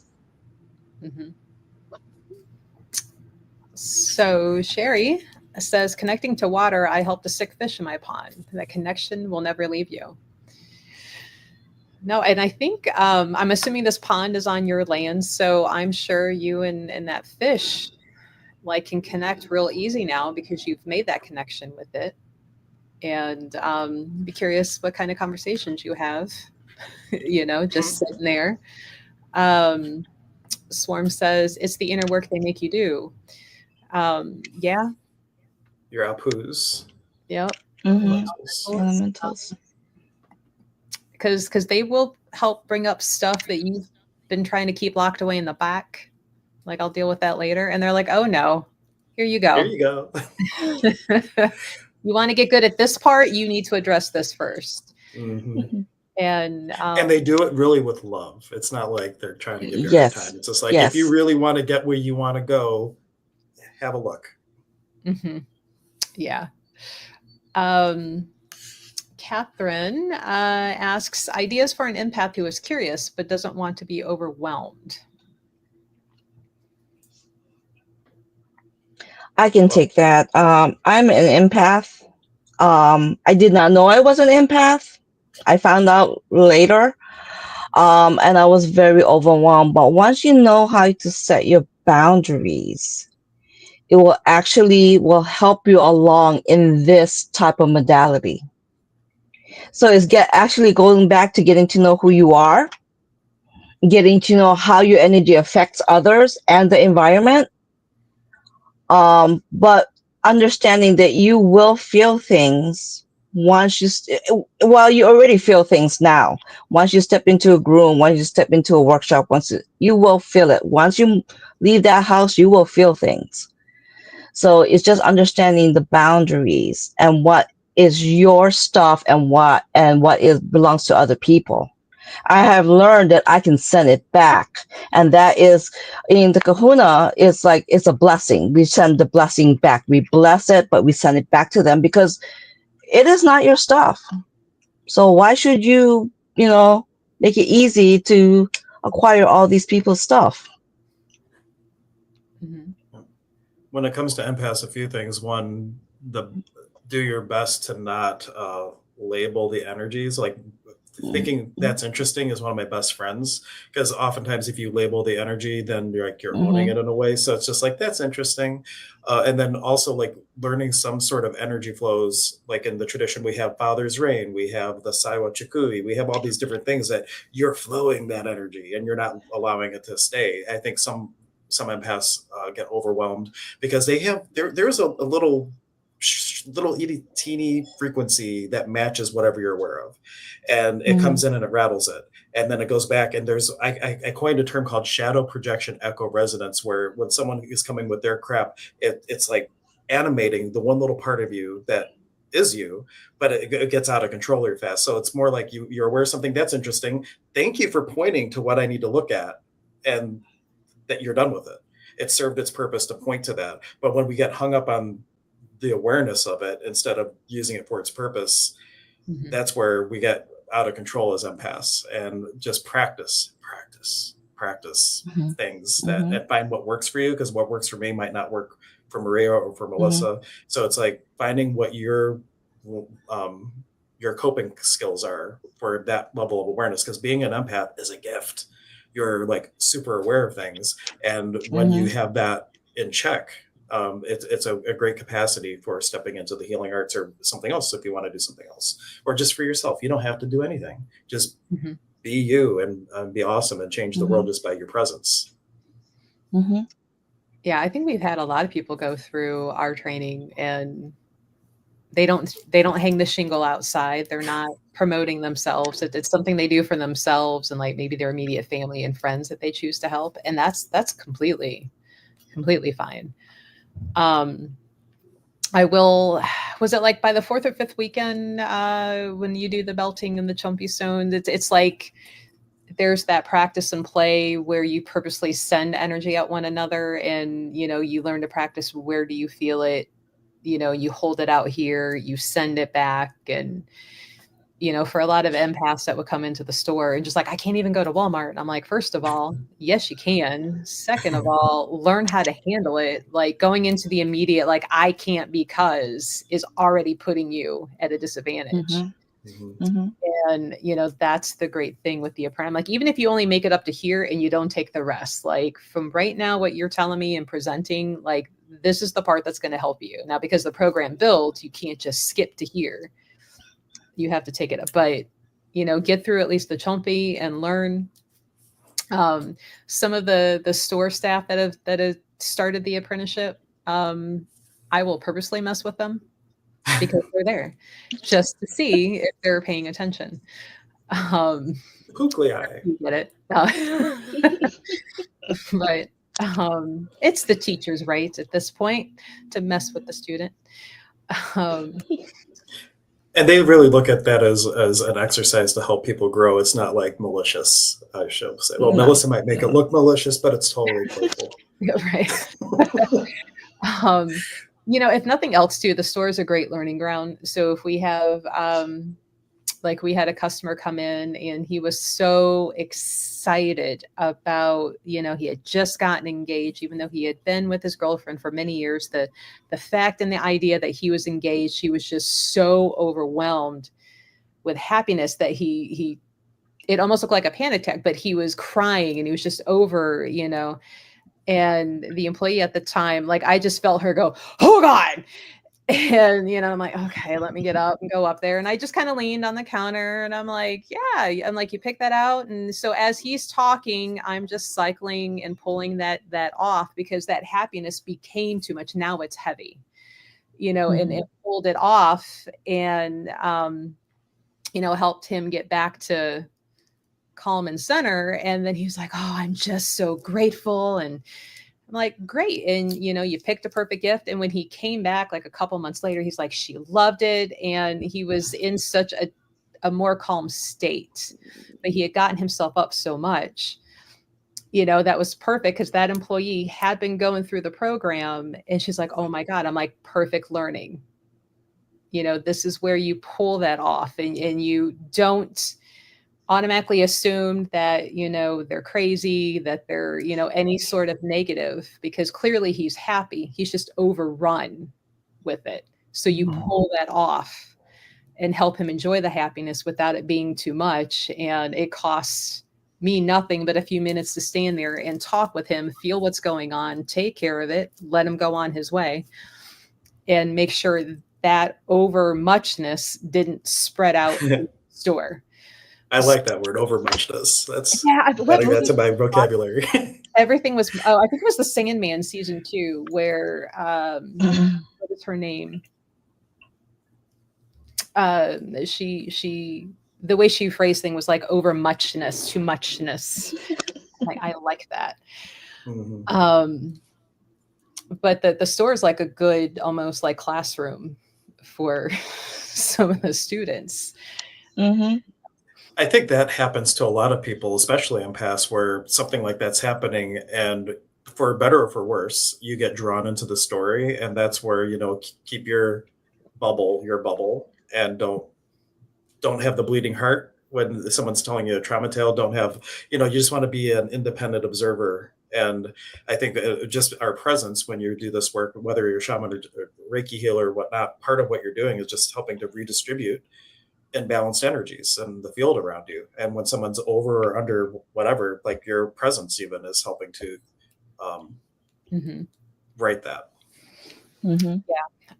So Sherry says, connecting to water, I helped a sick fish in my pond. That connection will never leave you. No, and I think I'm assuming this pond is on your land, so I'm sure you and that fish can connect real easy now because you've made that connection with it. And be curious what kind of conversations you have, just sitting there. Swarm says, it's the inner work they make you do. Yeah. Your apus. Yep. Elementals. Elementals. Because they will help bring up stuff that you've been trying to keep locked away in the back. Like, I'll deal with that later. And they're like, oh no, here you go. Here you go. You want to get good at this part, you need to address this first. Mm-hmm. And they do it really with love. It's not like they're trying to give you a hard time. It's just like, if you really want to get where you want to go, have a look. Mm-hmm. Yeah. Catherine asks, ideas for an empath who is curious but doesn't want to be overwhelmed. I can take that. I'm an empath. I did not know I was an empath. I found out later. And I was very overwhelmed. But once you know how to set your boundaries, it will actually help you along in this type of modality. So it's actually going back to getting to know who you are, getting to know how your energy affects others and the environment. But understanding that you will feel things once you you already feel things now. Once you step into a room, once you step into a workshop, you will feel it. Once you leave that house, you will feel things. So it's just understanding the boundaries and what is your stuff and what belongs to other people. I have learned that I can send it back. And that is, in the Kahuna, it's a blessing. We send the blessing back. We bless it, but we send it back to them because it is not your stuff. So why should you, make it easy to acquire all these people's stuff? Mm-hmm. When it comes to empaths, a few things. One, do your best to not label the energies. Like, thinking that's interesting is one of my best friends, because oftentimes if you label the energy, then you're owning it in a way. So it's just like, that's interesting. And then also, like, learning some sort of energy flows. Like in the tradition, we have Father's Rain, we have the Saiwa Chikui, we have all these different things that you're flowing that energy and you're not allowing it to stay. I think some empaths get overwhelmed because there's a little itty teeny frequency that matches whatever you're aware of, and it comes in and it rattles it, and then it goes back. And there's I coined a term called shadow projection echo resonance, where when someone is coming with their crap, it's like animating the one little part of you that is you, but it gets out of control really fast. So it's more like you're aware of something that's interesting. Thank you for pointing to what I need to look at, and that you're done with it. It served its purpose to point to that. But when we get hung up on the awareness of it instead of using it for its purpose, that's where we get out of control as empaths. And just practice things and find what works for you, because what works for me might not work for Maria or for Melissa. So it's like finding what your coping skills are for that level of awareness, because being an empath is a gift. You're like super aware of things, and when you have that in check, it's a great capacity for stepping into the healing arts or something else if you want to do something else, or just for yourself. You don't have to do anything. Just be you and be awesome and change the world just by your presence. Yeah, I think we've had a lot of people go through our training and they don't hang the shingle outside. They're not promoting themselves. It's something they do for themselves and like maybe their immediate family and friends that they choose to help. And that's completely fine. Was it like by the 4th or 5th weekend when you do the belting and the chumpy stones, it's like there's that practice and play where you purposely send energy at one another, and you learn to practice, where do you feel it, you hold it out here, you send it back. And for a lot of empaths that would come into the store and just like, I can't even go to Walmart. And I'm like, first of all, yes, you can. Second of all, learn how to handle it. Like, going into the immediate, like, I can't because is already putting you at a disadvantage. And that's the great thing with the apprentice. Like, even if you only make it up to here and you don't take the rest, like from right now, what you're telling me and presenting, like, this is the part that's going to help you. Now, because the program builds, you can't just skip to here. You have to take it up, but get through at least the chumpy and learn. Some of the store staff that have started the apprenticeship, I will purposely mess with them because they're there just to see if they're paying attention. Googly eye. You get it. But it's the teacher's right at this point to mess with the student. And they really look at that as an exercise to help people grow. It's not like malicious, I should say. Well, Melissa might make it look malicious, but it's totally playful. Right. If nothing else too, the store is a great learning ground. So if we have, like we had a customer come in and he was so excited about, he had just gotten engaged, even though he had been with his girlfriend for many years. The fact and the idea that he was engaged, he was just so overwhelmed with happiness that it almost looked like a panic attack, but he was crying and he was just over, and the employee at the time, like I just felt her go, oh God. And, I'm like, okay, let me get up and go up there. And I just kind of leaned on the counter and I'm like, yeah, I'm like, you pick that out. And so as he's talking, I'm just cycling and pulling that off because that happiness became too much. Now it's heavy, and it pulled it off and, helped him get back to calm and center. And then he was like, oh, I'm just so grateful. And I'm like, great. And, you picked a perfect gift. And when he came back, like a couple months later, he's like, she loved it. And he was in such a more calm state, but he had gotten himself up so much, that was perfect because that employee had been going through the program and she's like, oh my God, I'm like perfect learning. This is where you pull that off and you don't automatically assume that, they're crazy, that they're, any sort of negative, because clearly he's happy. He's just overrun with it. So you pull that off and help him enjoy the happiness without it being too much. And it costs me nothing but a few minutes to stand there and talk with him, feel what's going on, take care of it, let him go on his way, and make sure that over muchness didn't spread out the store. I like that word, overmuchness. Adding that to my vocabulary. Everything was, I think it was the Sandman season 2 where, what is her name? She, the way she phrased things was like overmuchness, too muchness. I like that. But the store is like a good, almost like classroom for some of the students. I think that happens to a lot of people, especially empaths, where something like that's happening, and for better or for worse, you get drawn into the story, and that's where keep your bubble, and don't have the bleeding heart when someone's telling you a trauma tale. Don't have you just want to be an independent observer. And I think just our presence when you do this work, whether you're a shaman or Reiki healer or whatnot, part of what you're doing is just helping to redistribute and balanced energies and the field around you. And when someone's over or under whatever, like your presence even is helping to write that. Yeah.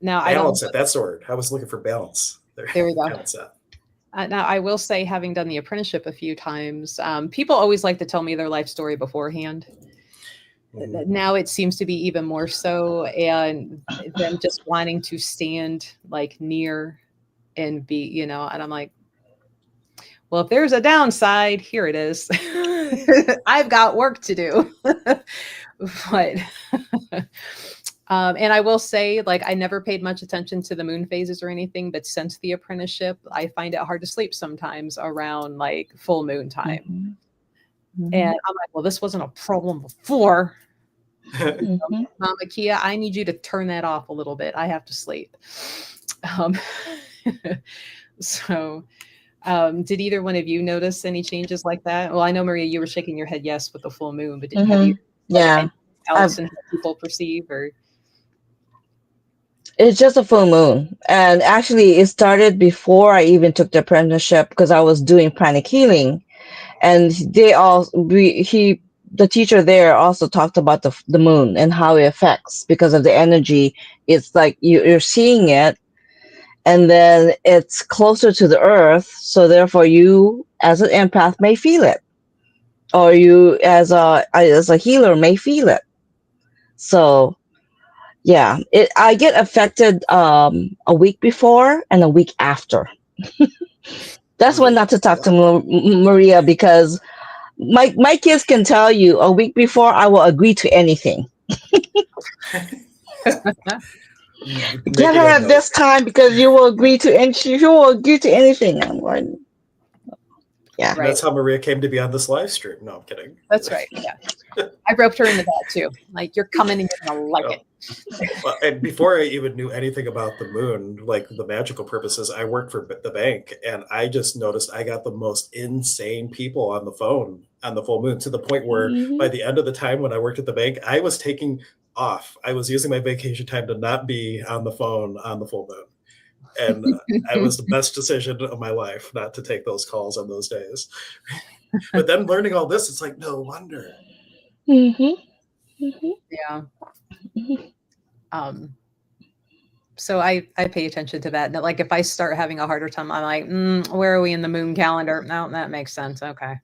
Now balance it. That's the word. I was looking for balance. There we go. Now I will say, having done the apprenticeship a few times, people always like to tell me their life story beforehand. Now it seems to be even more so, and them just wanting to stand like near and be, and I'm like, well, if there's a downside, here it is. I've got work to do. But and I will say, like, I never paid much attention to the moon phases or anything, but since the apprenticeship, I find it hard to sleep sometimes around like full moon time. And I'm like, well, this wasn't a problem before. Mama Kia, I need you to turn that off a little bit. I have to sleep. So did either one of you notice any changes like that? Well, I know, Maria, you were shaking your head yes with the full moon, but did you have anything else in how people perceive? Or it's just a full moon, and actually it started before I even took the apprenticeship, because I was doing pranic healing, and the teacher there also talked about the moon and how it affects, because of the energy. It's like you're seeing it, and then it's closer to the earth, so therefore you as an empath may feel it, or you as a healer may feel it. So Yeah, I get affected a week before and a week after. That's when not to talk to Maria, because my kids can tell you a week before I will agree to anything. Get her at this time because you will agree to, and she will agree to anything. I'm like, yeah. Right. That's how Maria came to be on this live stream. No, I'm kidding. That's right. Yeah. I roped her into that too. Like, you're coming and you're gonna like it. Well, and before I even knew anything about the moon, like the magical purposes, I worked for the bank, and I just noticed I got the most insane people on the phone on the full moon, to the point where by the end of the time when I worked at the bank, I was taking off. I was using my vacation time to not be on the phone on the full moon. And it was the best decision of my life not to take those calls on those days. But then learning all this, it's like, no wonder. Yeah. So I pay attention to that. And like, if I start having a harder time, I'm like, where are we in the moon calendar? No, that makes sense. Okay.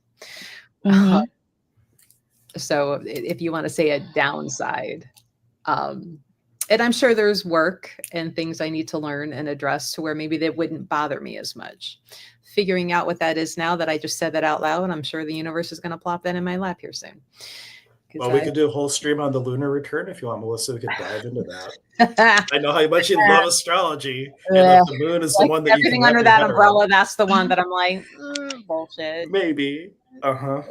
So if you want to say a downside, and I'm sure there's work and things I need to learn and address to where maybe they wouldn't bother me as much. Figuring out what that is now that I just said that out loud, I'm sure the universe is going to plop that in my lap here soon. Well, we could do a whole stream on the lunar return if you want, Melissa. We could dive into that. I know how much you love astrology, and the moon is the one that everything under that umbrella. That's the one that I'm like, bullshit. Maybe. Well,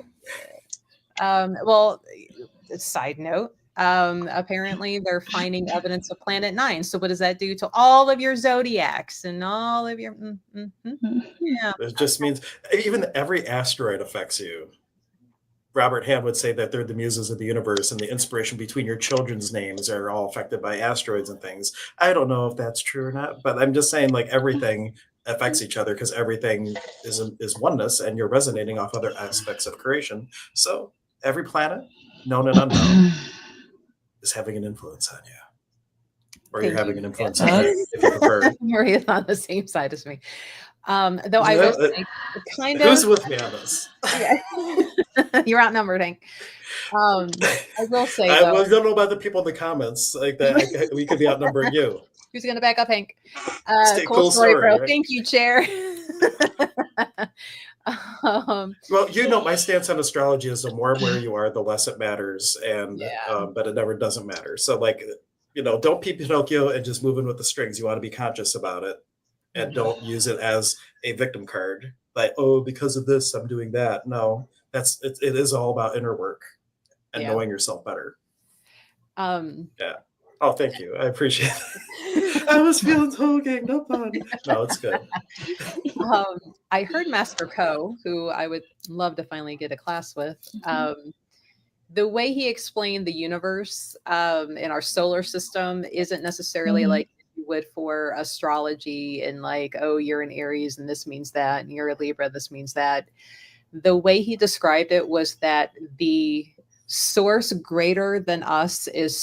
side note. Apparently they're finding evidence of Planet 9. So what does that do to all of your zodiacs and all of your? Yeah. It just means even every asteroid affects you. Robert Ham would say that they're the muses of the universe, and the inspiration between your children's names are all affected by asteroids and things. I don't know if that's true or not, but I'm just saying, like, everything affects each other because everything is oneness, and you're resonating off other aspects of creation. So every planet, known and unknown, is having an influence on you, or you're having an influence on you, if you prefer. Maria's on the same side as me. Though I was kind of. Who's with me on this? Yeah. You're outnumbered, Hank. I will say, I don't know about the people in the comments. Like that, we could be outnumbering you. Who's going to back up Hank? Cool story, bro. right? Thank you, Chair. Well, you know, my stance on astrology is the more where you are, the less it matters, and but it never doesn't matter. So, like, you know, don't peep Pinocchio and just move in with the strings. You want to be conscious about it, and don't use it as a victim card. Like, oh, because of this, I'm doing that. No, it is all about inner work and knowing yourself better. Yeah. Oh, thank you. I appreciate it. I was feeling so ganged up on. No, it's good. I heard Master Ko, who I would love to finally get a class with. The way he explained the universe in our solar system isn't necessarily like you would for astrology and like, oh, you're an Aries and this means that, and you're a Libra, this means that. The way he described it was that the source greater than us is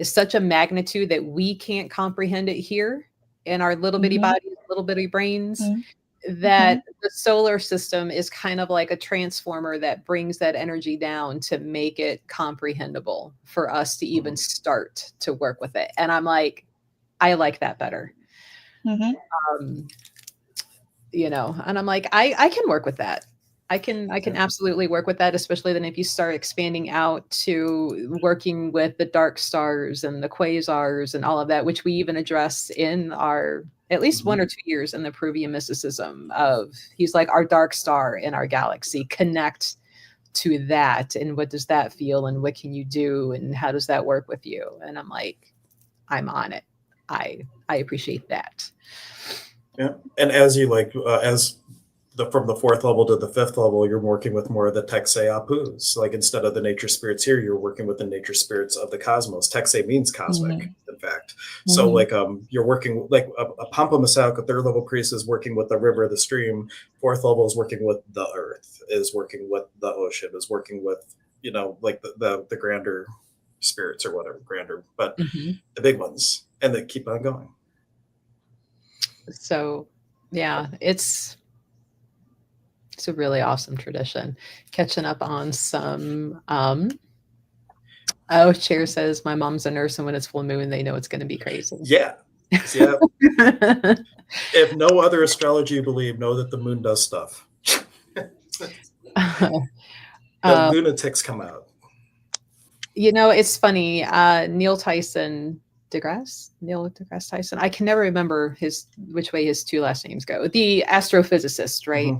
such a magnitude that we can't comprehend it here in our little bitty bodies, little bitty brains, that the solar system is kind of like a transformer that brings that energy down to make it comprehensible for us to even start to work with it. And I'm like, I like that better. You know, and I'm like, I can work with that. I can absolutely work with that, especially then if you start expanding out to working with the dark stars and the quasars and all of that, which we even address in our at least 1 or 2 years in the Peruvian mysticism of, he's like, our dark star in our galaxy, connect to that. And what does that feel? And what can you do? And how does that work with you? And I'm like, I'm on it. I appreciate that. Yeah. And as you like, from the 4th level to the 5th level, you're working with more of the Texei Apus. Like, instead of the nature spirits here, you're working with the nature spirits of the cosmos. Texei means cosmic, in fact. So like, you're working like a Pampa Masauka, 3rd level priest is working with the river, the stream. 4th level is working with the earth, is working with the ocean, is working with, you know, like the grander spirits or whatever, but the big ones, and they keep on going. So yeah, it's a really awesome tradition. Catching up on some Oh, Chair says my mom's a nurse, and when it's full moon, they know it's going to be crazy. Yeah. Yeah. If no other astrology you believe, know that the moon does stuff. The lunatics come out. It's funny. Neil deGrasse Tyson. I can never remember which way his two last names go. The astrophysicist, right?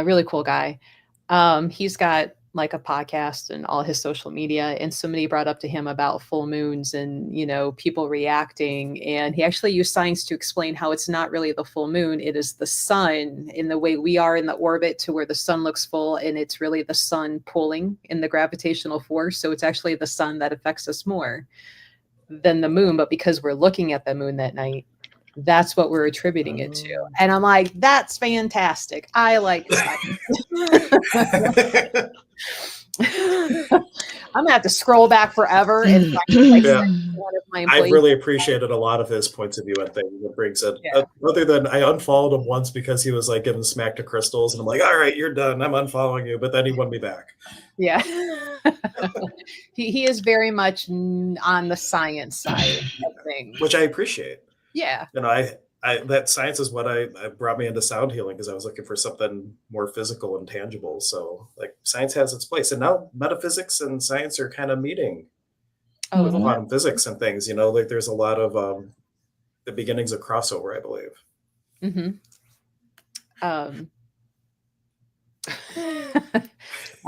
Really cool guy. He's got like a podcast and all his social media, and somebody brought up to him about full moons and people reacting, and he actually used science to explain how it's not really the full moon, it is the sun in the way we are in the orbit to where the sun looks full, and it's really the sun pulling in the gravitational force, so it's actually the sun that affects us more than the moon, but because we're looking at the moon that night, that's what we're attributing it to. And I'm like, that's fantastic. I like that. I'm gonna have to scroll back forever and find one of my employees. I really appreciated a lot of his points of view and things that brings it. Other than I unfollowed him once because he was like giving smack to crystals, and I'm like, all right, you're done. I'm unfollowing you. But then he won me back. Yeah. he is very much on the science side of things, which I appreciate. Yeah. I that science is what I brought me into sound healing, because I was looking for something more physical and tangible. So like science has its place, and now metaphysics and science are kind of meeting with quantum physics and things. Like there's a lot of the beginnings of crossover, I believe.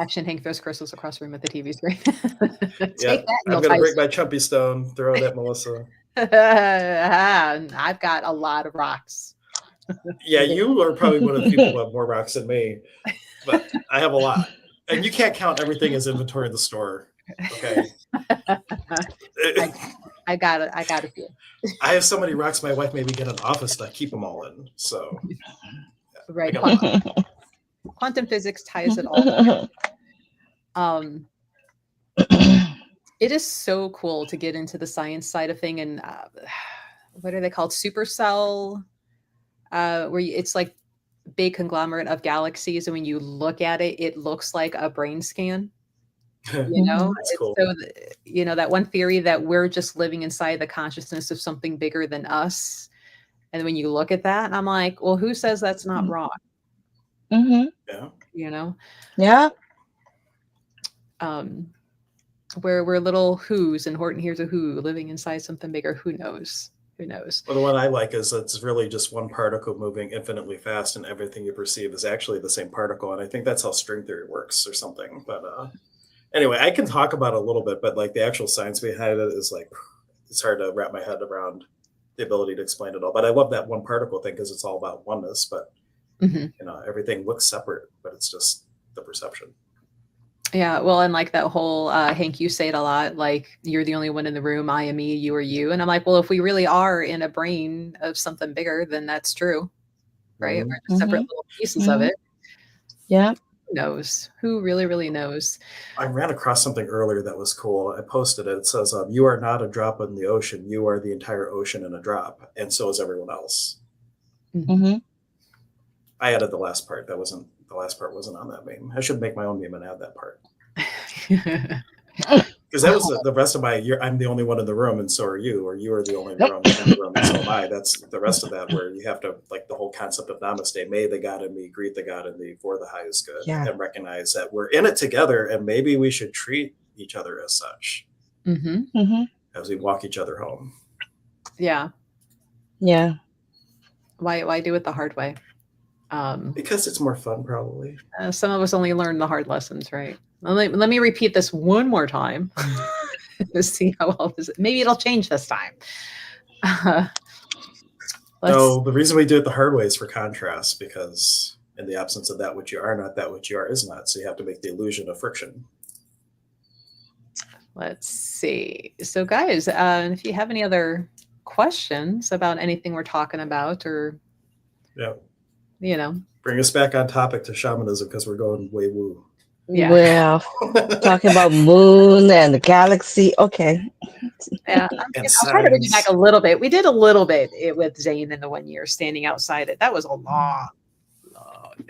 Action Hank throws crystals across the room at the TV screen. Take that. I'm gonna break my chumpy stone. Throw it at Melissa. I've got a lot of rocks. Yeah, you are probably one of the people who have more rocks than me, but I have a lot, and you can't count everything as inventory in the store. Okay. I got it. I got a few. I have so many rocks. My wife made me get an office to keep them all in. So, right. Quantum physics ties it all. It is so cool to get into the science side of thing, and what are they called? Supercell, where it's like big conglomerate of galaxies, and when you look at it, it looks like a brain scan. That's cool. So that one theory that we're just living inside the consciousness of something bigger than us, and when you look at that, I'm like, well, who says that's not wrong? Yeah. Yeah. We're little who's, and Horton here's a who living inside something bigger. Who knows? Well, the one I like is it's really just one particle moving infinitely fast, and everything you perceive is actually the same particle. And I think that's how string theory works or something. But anyway, I can talk about it a little bit, but like the actual science behind it is like, it's hard to wrap my head around the ability to explain it all. But I love that one particle thing because it's all about oneness. But everything looks separate, but it's just the perception. Yeah, well, and like that whole Hank, you say it a lot, like you're the only one in the room, I am me, you are you. And I'm like, well, if we really are in a brain of something bigger, then that's true, right? We're just separate little pieces of it. Yeah. Who knows? Who really, really knows? I ran across something earlier that was cool. I posted it. It says, you are not a drop in the ocean. You are the entire ocean in a drop. And so is everyone else. I added the last part. The last part wasn't on that meme. I should make my own meme and add that part. Because that was the rest of I'm the only one in the room, and so are you, or you are the only one in the room, and so am I. That's the rest of that, where you have to, like, the whole concept of namaste, may the God in me greet the God in thee for the highest good, and recognize that we're in it together, and maybe we should treat each other as such as we walk each other home. Yeah. Why do it the hard way? Because it's more fun, probably. Some of us only learn the hard lessons, right? Let me repeat this one more time to see how well this. Maybe it'll change this time. No, the reason we do it the hard way is for contrast, because in the absence of that which you are not, that which you are is not. So you have to make the illusion of friction. Let's see. So, guys, if you have any other questions about anything we're talking about, or bring us back on topic to shamanism, because we're going way woo. Well, talking about moon and the galaxy. Okay. Yeah, I'll try to bring it back a little bit. We did a little bit with Zane in the 1 year standing outside it. That was a long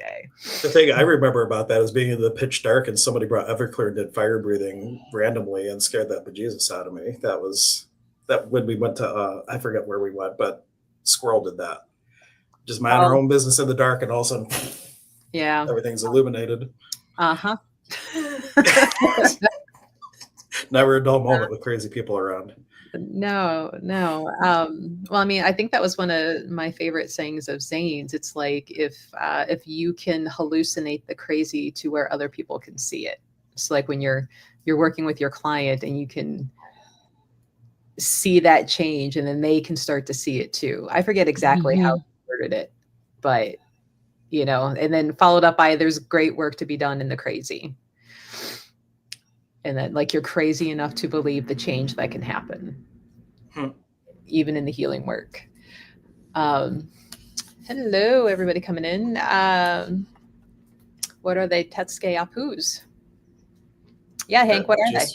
day. The thing I remember about that is being in the pitch dark and somebody brought Everclear and did fire breathing randomly and scared that bejesus out of me. That was that when we went to I forget where we went, but Squirrel did that. Just mind our own business in the dark, and all of a sudden, yeah, everything's illuminated. Uh-huh. Never a dull moment with crazy people around. No. Well, I mean, I think that was one of my favorite sayings of Zane's. It's like if you can hallucinate the crazy to where other people can see it. It's like when you're working with your client and you can see that change, and then they can start to see it too. I forget exactly how he worded it, but and then followed up by there's great work to be done in the crazy. And then like you're crazy enough to believe the change that can happen, even in the healing work. Hello, everybody coming in. What are they? Tetsuke Apus. Yeah, Hank, what are they?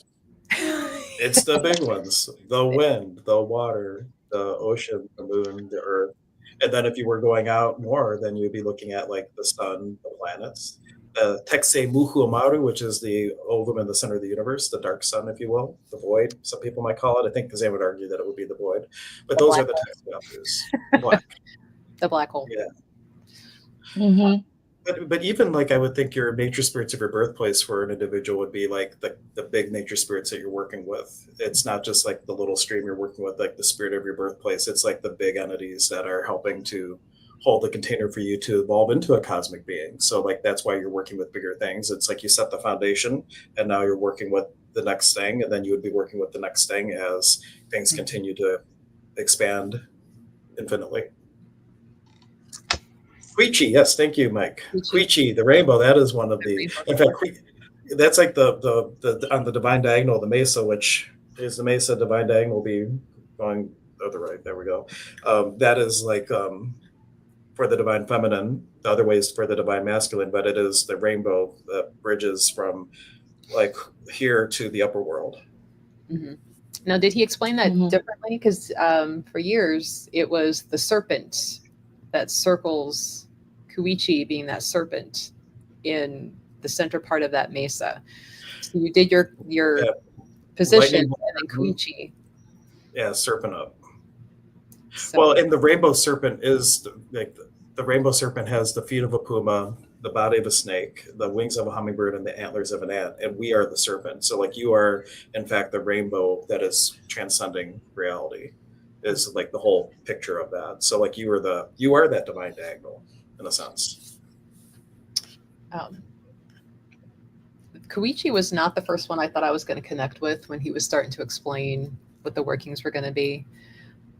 It's the big ones: the wind, the water, the ocean, the moon, the earth. And then if you were going out more, then you'd be looking at like the sun, the planets. The Teksei Muhu Amaru, which is the ovum in the center of the universe, the dark sun, if you will, the void, some people might call it. I think Zane would argue that it would be the void. But those are the Teksei Apus. Black. The black hole. Yeah. Mm-hmm. But even like I would think your nature spirits of your birthplace for an individual would be like the big nature spirits that you're working with. It's not just like the little stream you're working with, like the spirit of your birthplace. It's like the big entities that are helping to hold the container for you to evolve into a cosmic being. So like that's why you're working with bigger things. It's like you set the foundation and now you're working with the next thing, and then you would be working with the next thing as things continue to expand infinitely. Quichi, yes, thank you, Mike. Quichi, the rainbow, that is one of the in fact that's like the on the divine diagonal, the mesa, which is the mesa divine diagonal will be going the right, there we go. That is like for the divine feminine, the other way is for the divine masculine, but it is the rainbow that bridges from like here to the upper world. Mm-hmm. Now, did he explain that differently? Because for years it was the serpent that circles Kuichi, being that serpent in the center part of that mesa. So you did your position, and then Kuichi. Yeah, serpent up. So, well, and the rainbow serpent is like the rainbow serpent has the feet of a puma, the body of a snake, the wings of a hummingbird, and the antlers of an ant, and we are the serpent. So like you are in fact the rainbow that is transcending reality, is like the whole picture of that. So like you are that divine diagonal in a sense. Koichi was not the first one I thought I was going to connect with when he was starting to explain what the workings were going to be.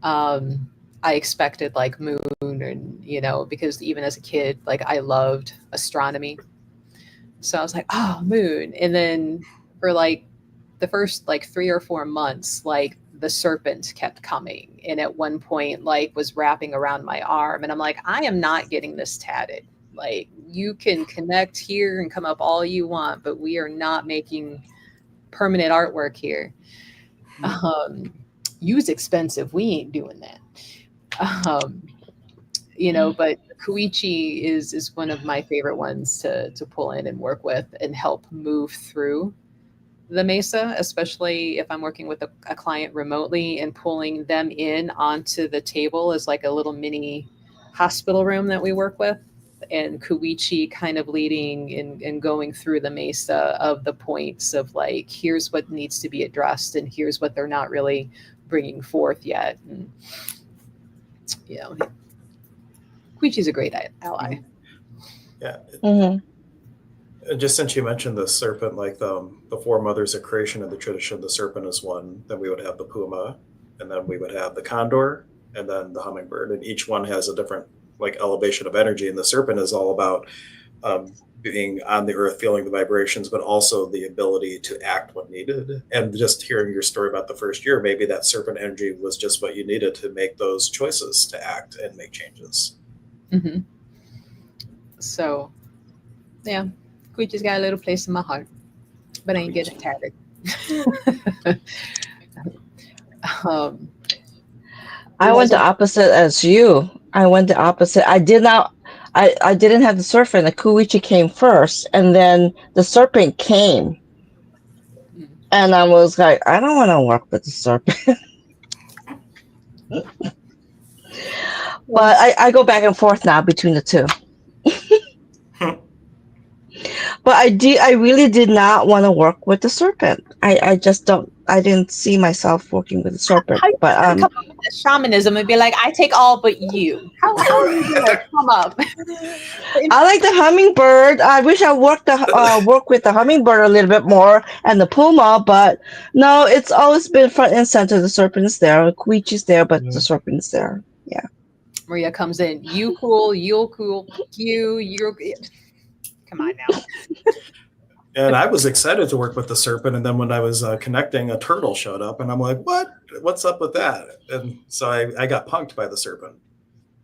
I expected like moon, and because even as a kid, like I loved astronomy, so I was like, oh, moon. And then for like the first like 3 or 4 months, like the serpent kept coming, and at one point like was wrapping around my arm, and I'm like, I am not getting this tatted. Like, you can connect here and come up all you want, but we are not making permanent artwork here. Use expensive. We ain't doing that. But Koichi is one of my favorite ones to pull in and work with and help move through the mesa, especially if I'm working with a client remotely and pulling them in onto the table as like a little mini hospital room that we work with, and Koichi kind of leading and going through the mesa of the points of like, here's what needs to be addressed and here's what they're not really bringing forth yet. And, Koichi's a great ally. Yeah. Mm-hmm. Just since you mentioned the serpent, like the four mothers of creation in the tradition, the serpent is one. Then we would have the puma, and then we would have the condor, and then the hummingbird. And each one has a different like elevation of energy. And the serpent is all about being on the earth, feeling the vibrations, but also the ability to act when needed. And just hearing your story about the first year, maybe that serpent energy was just what you needed to make those choices to act and make changes. Mm-hmm. So, yeah, Koichi's got a little place in my heart, but I ain't getting tatted. I went the opposite as you. I went the opposite. I I didn't have the serpent. The Kuichi came first, and then the serpent came. And I was like, I don't want to work with the serpent. But I go back and forth now between the two. But I really did not want to work with the serpent. I just don't. I didn't see myself working with the serpent. How you But gonna come up with this shamanism and be like, I take all but you? How are you gonna come up? I like the hummingbird. I wish I work with the hummingbird a little bit more and the puma, but no, it's always been front and center. The serpent is there, Koichi's there, but the serpent is there. Yeah. Maria comes in. You cool. You're cool. You're. Come on now. And I was excited to work with the serpent, and then when I was connecting, a turtle showed up, and I'm like, "What? What's up with that?" And so I got punked by the serpent.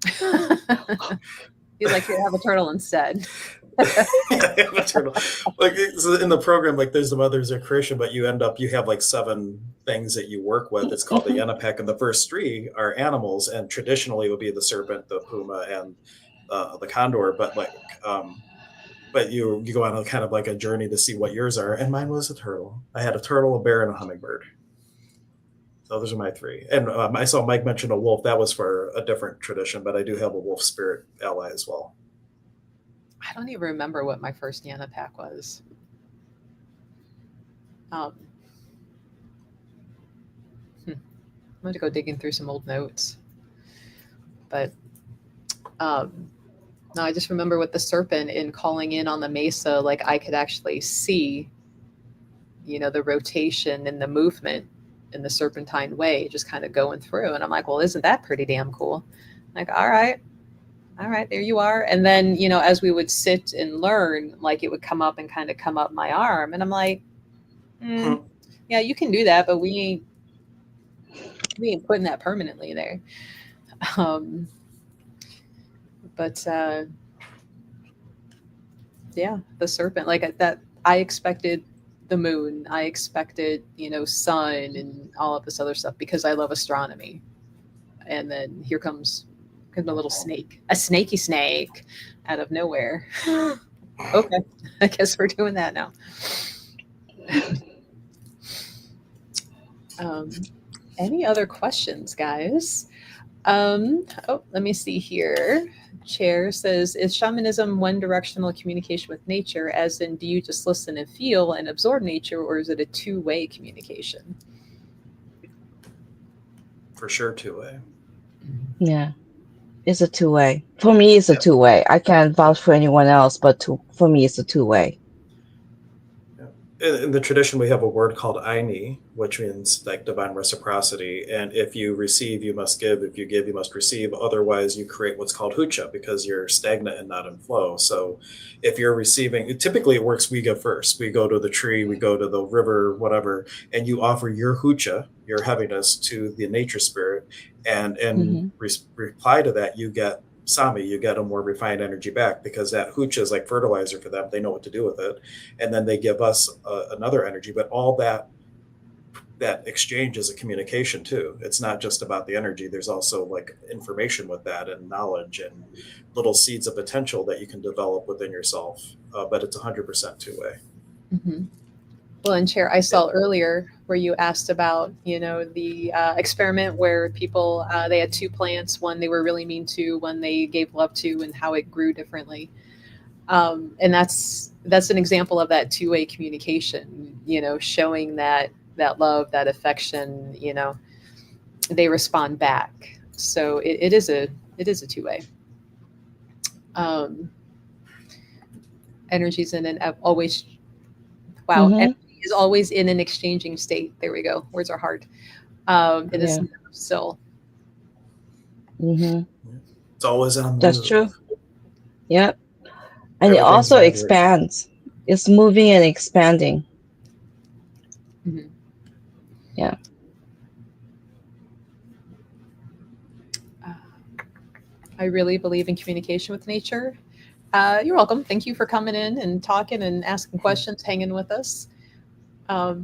He's like, "Here, have a turtle instead." A turtle. Like so in the program, like there's the mothers of creation, but you have like 7 things that you work with. It's called the Yenapak, and the first 3 are animals, and traditionally it would be the serpent, the puma, and the condor. But you go on a kind of like a journey to see what yours are, and mine was a turtle. I had a turtle, a bear, and a hummingbird. So those are my 3. And I saw Mike mention a wolf. That was for a different tradition, but I do have a wolf spirit ally as well. I don't even remember what my first Yenapak was. I'm going to go digging through some old notes. But no, I just remember with the serpent in calling in on the mesa, like I could actually see, the rotation and the movement in the serpentine way, just kind of going through. And I'm like, well, isn't that pretty damn cool? Like, all right, there you are. And then, as we would sit and learn, like it would come up and kind of come up my arm. And I'm like, yeah, you can do that, but we ain't putting that permanently there. But yeah, the serpent, like that, I expected the moon, I expected, sun and all of this other stuff because I love astronomy. And then here comes a little snake, a snaky snake out of nowhere. Okay, I guess we're doing that now. Any other questions, guys? Let me see here. Chair says, is shamanism one directional communication with nature, as in do you just listen and feel and absorb nature, or is it a 2-way communication? For sure 2-way. Yeah, it's a 2-way. For me, it's a 2-way. I can't vouch for anyone else, but for me, it's a 2-way. In the tradition, we have a word called Aini, which means like divine reciprocity. And if you receive, you must give. If you give, you must receive. Otherwise, you create what's called hucha because you're stagnant and not in flow. So if you're receiving, typically it works, we give first. We go to the tree, we go to the river, whatever, and you offer your hucha, your heaviness, to the nature spirit. And in reply to that, you get Sami, you get a more refined energy back because that hucha is like fertilizer for them. They know what to do with it. And then they give us another energy. But all that exchange is a communication too. It's not just about the energy. There's also like information with that and knowledge and little seeds of potential that you can develop within yourself. But it's 100% 2-way. Mm-hmm. Well, and Chair, I saw earlier where you asked about, the experiment where people, they had 2 plants, one they were really mean to, one they gave love to, and how it grew differently. And that's an example of that 2-way communication, showing that love, that affection, they respond back. So it is a 2-way. Energy's in an always, wow. Mm-hmm. Is always in an exchanging state. There we go. Words are hard. It is still. Mm-hmm. It's always on. That's true. Yep. And it also expands. It's moving and expanding. Mm-hmm. Yeah. I really believe in communication with nature. You're welcome. Thank you for coming in and talking and asking questions, hanging with us. Chair,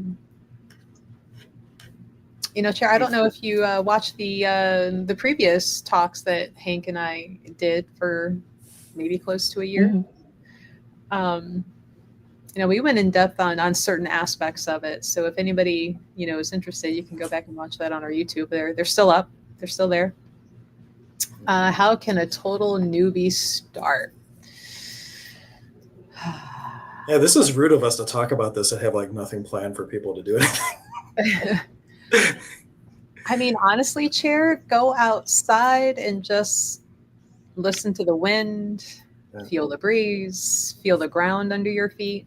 I don't know if you watched the previous talks that Hank and I did for maybe close to a year. We went in depth on certain aspects of it. So if anybody, is interested, you can go back and watch that on our YouTube. They're still up. They're still there. How can a total newbie start? Yeah, this is rude of us to talk about this and have like nothing planned for people to do anything. I mean, honestly, Chair, go outside and just listen to the wind, feel the breeze, feel the ground under your feet.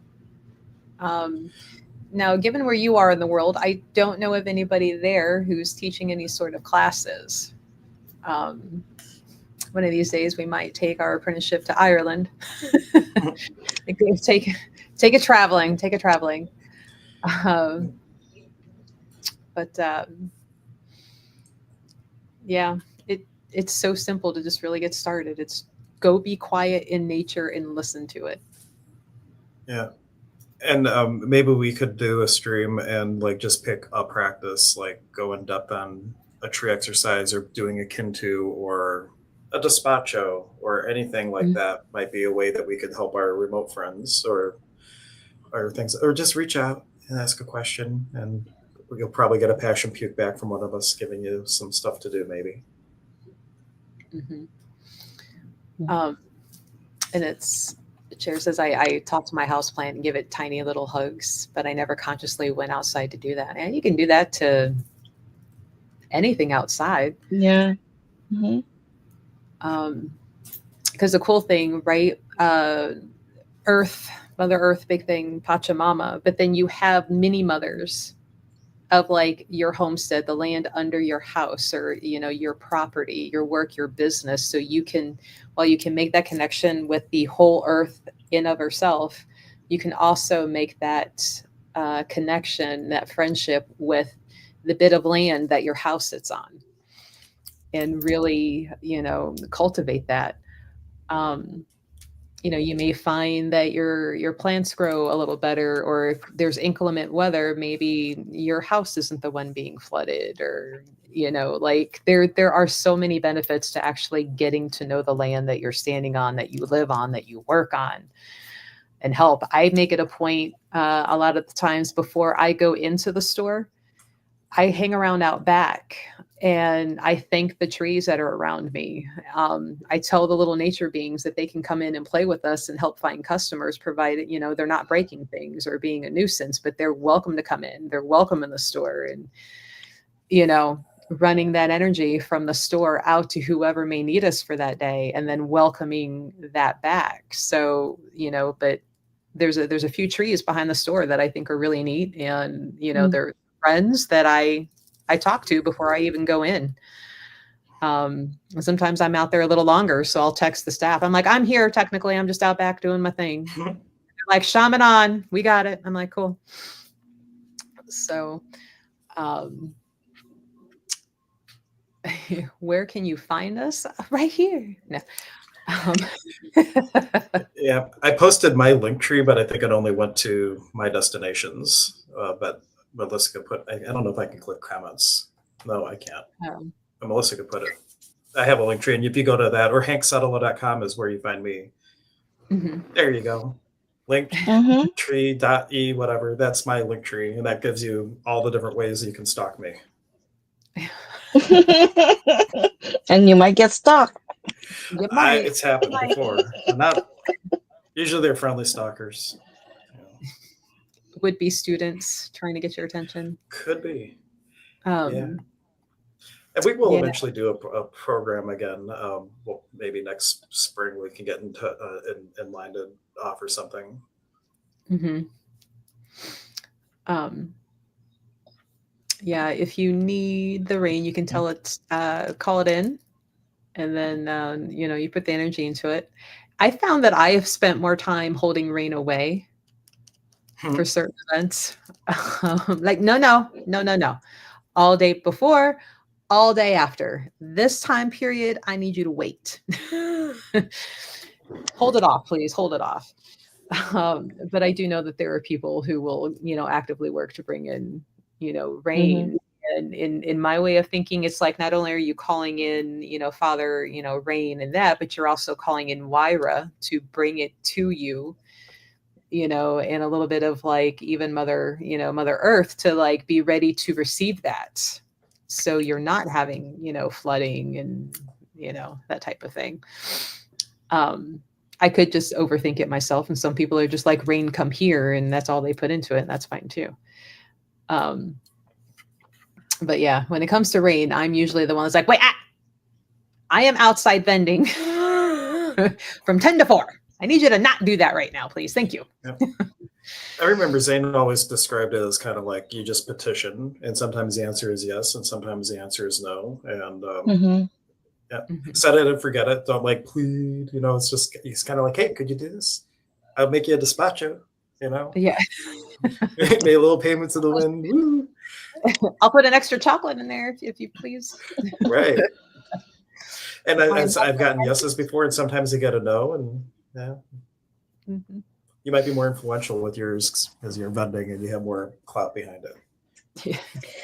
Now, given where you are in the world, I don't know of anybody there who's teaching any sort of classes. One of these days, we might take our apprenticeship to Ireland. Take it traveling. Yeah, it's so simple to just really get started. It's go be quiet in nature and listen to it. Yeah. And maybe we could do a stream and like just pick a practice, like go in depth on a tree exercise or doing a kintu or a despacho or anything like that. Might be a way that we could help our remote friends or things, or just reach out and ask a question, and you'll probably get a passion puke back from one of us giving you some stuff to do, maybe. And it's, Chair says, I talk to my houseplant and give it tiny little hugs, but I never consciously went outside to do that. And you can do that to anything outside. Yeah. Because the cool thing, right? Earth, Mother Earth, big thing, Pachamama. But then you have mini mothers of like your homestead, the land under your house, or your property, your work, your business. So you can, while you can make that connection with the whole earth in of herself, you can also make that connection, that friendship with the bit of land that your house sits on, and really cultivate that. You may find that your plants grow a little better, or if there's inclement weather, maybe your house isn't the one being flooded, or like there are so many benefits to actually getting to know the land that you're standing on, that you live on, that you work on, and help. I make it a point a lot of the times before I go into the store, I hang around out back and I thank the trees that are around me. I tell the little nature beings that they can come in and play with us and help find customers, provided, they're not breaking things or being a nuisance, but they're welcome to come in. They're welcome in the store, and, running that energy from the store out to whoever may need us for that day, and then welcoming that back. So, but there's a few trees behind the store that I think are really neat, and, they're friends that I talk to before I even go in. Sometimes I'm out there a little longer, so I'll text the staff. I'm like, I'm here technically, I'm just out back doing my thing. They're like, shaman on, we got it. I'm like, cool. So where can you find us? Right here. No. Yeah, I posted my link tree, but I think it only went to my destinations. But Melissa could put, I don't know if I can click comments. No, I can't. But Melissa could put it. I have a link tree, and if you go to that, or hanksettler.com is where you find me. There you go. Link tree.e whatever. That's my link tree, and that gives you all the different ways you can stalk me. And you might get stalked. It's happened before. Not usually they're friendly stalkers. Would be students trying to get your attention. Could be. Yeah. And we will eventually do a program again. Well, maybe next spring we can get in line to offer something. Yeah, if you need the rain, you can tell it, call it in, and then you put the energy into it. I found that I have spent more time holding rain away for certain events. Like no. All day before, all day after. This time period, I need you to wait. Hold it off, please. Hold it off. But I do know that there are people who will, actively work to bring in, rain And in my way of thinking, it's like not only are you calling in, Father, Rain and that, but you're also calling in Wyra to bring it to you, and a little bit of like even Mother Earth to like be ready to receive that. So you're not having, flooding and, that type of thing. I could just overthink it myself. And some people are just like, rain, come here. And that's all they put into it. And that's fine too. But yeah, when it comes to rain, I'm usually the one that's like, wait, I am outside vending from 10 to 4. I need you to not do that right now, please. Thank you. Yep. I remember Zane always described it as kind of like you just petition, and sometimes the answer is yes, and sometimes the answer is no. And set it and forget it. Don't like plead. It's just he's kind of like, hey, could you do this? I'll make you a despacho. Yeah. Make a little payment to the wind. Woo. I'll put an extra chocolate in there if you please. Right. And I've gotten yeses before, and sometimes I get a no, and you might be more influential with yours because you're vending and you have more clout behind it. Yeah,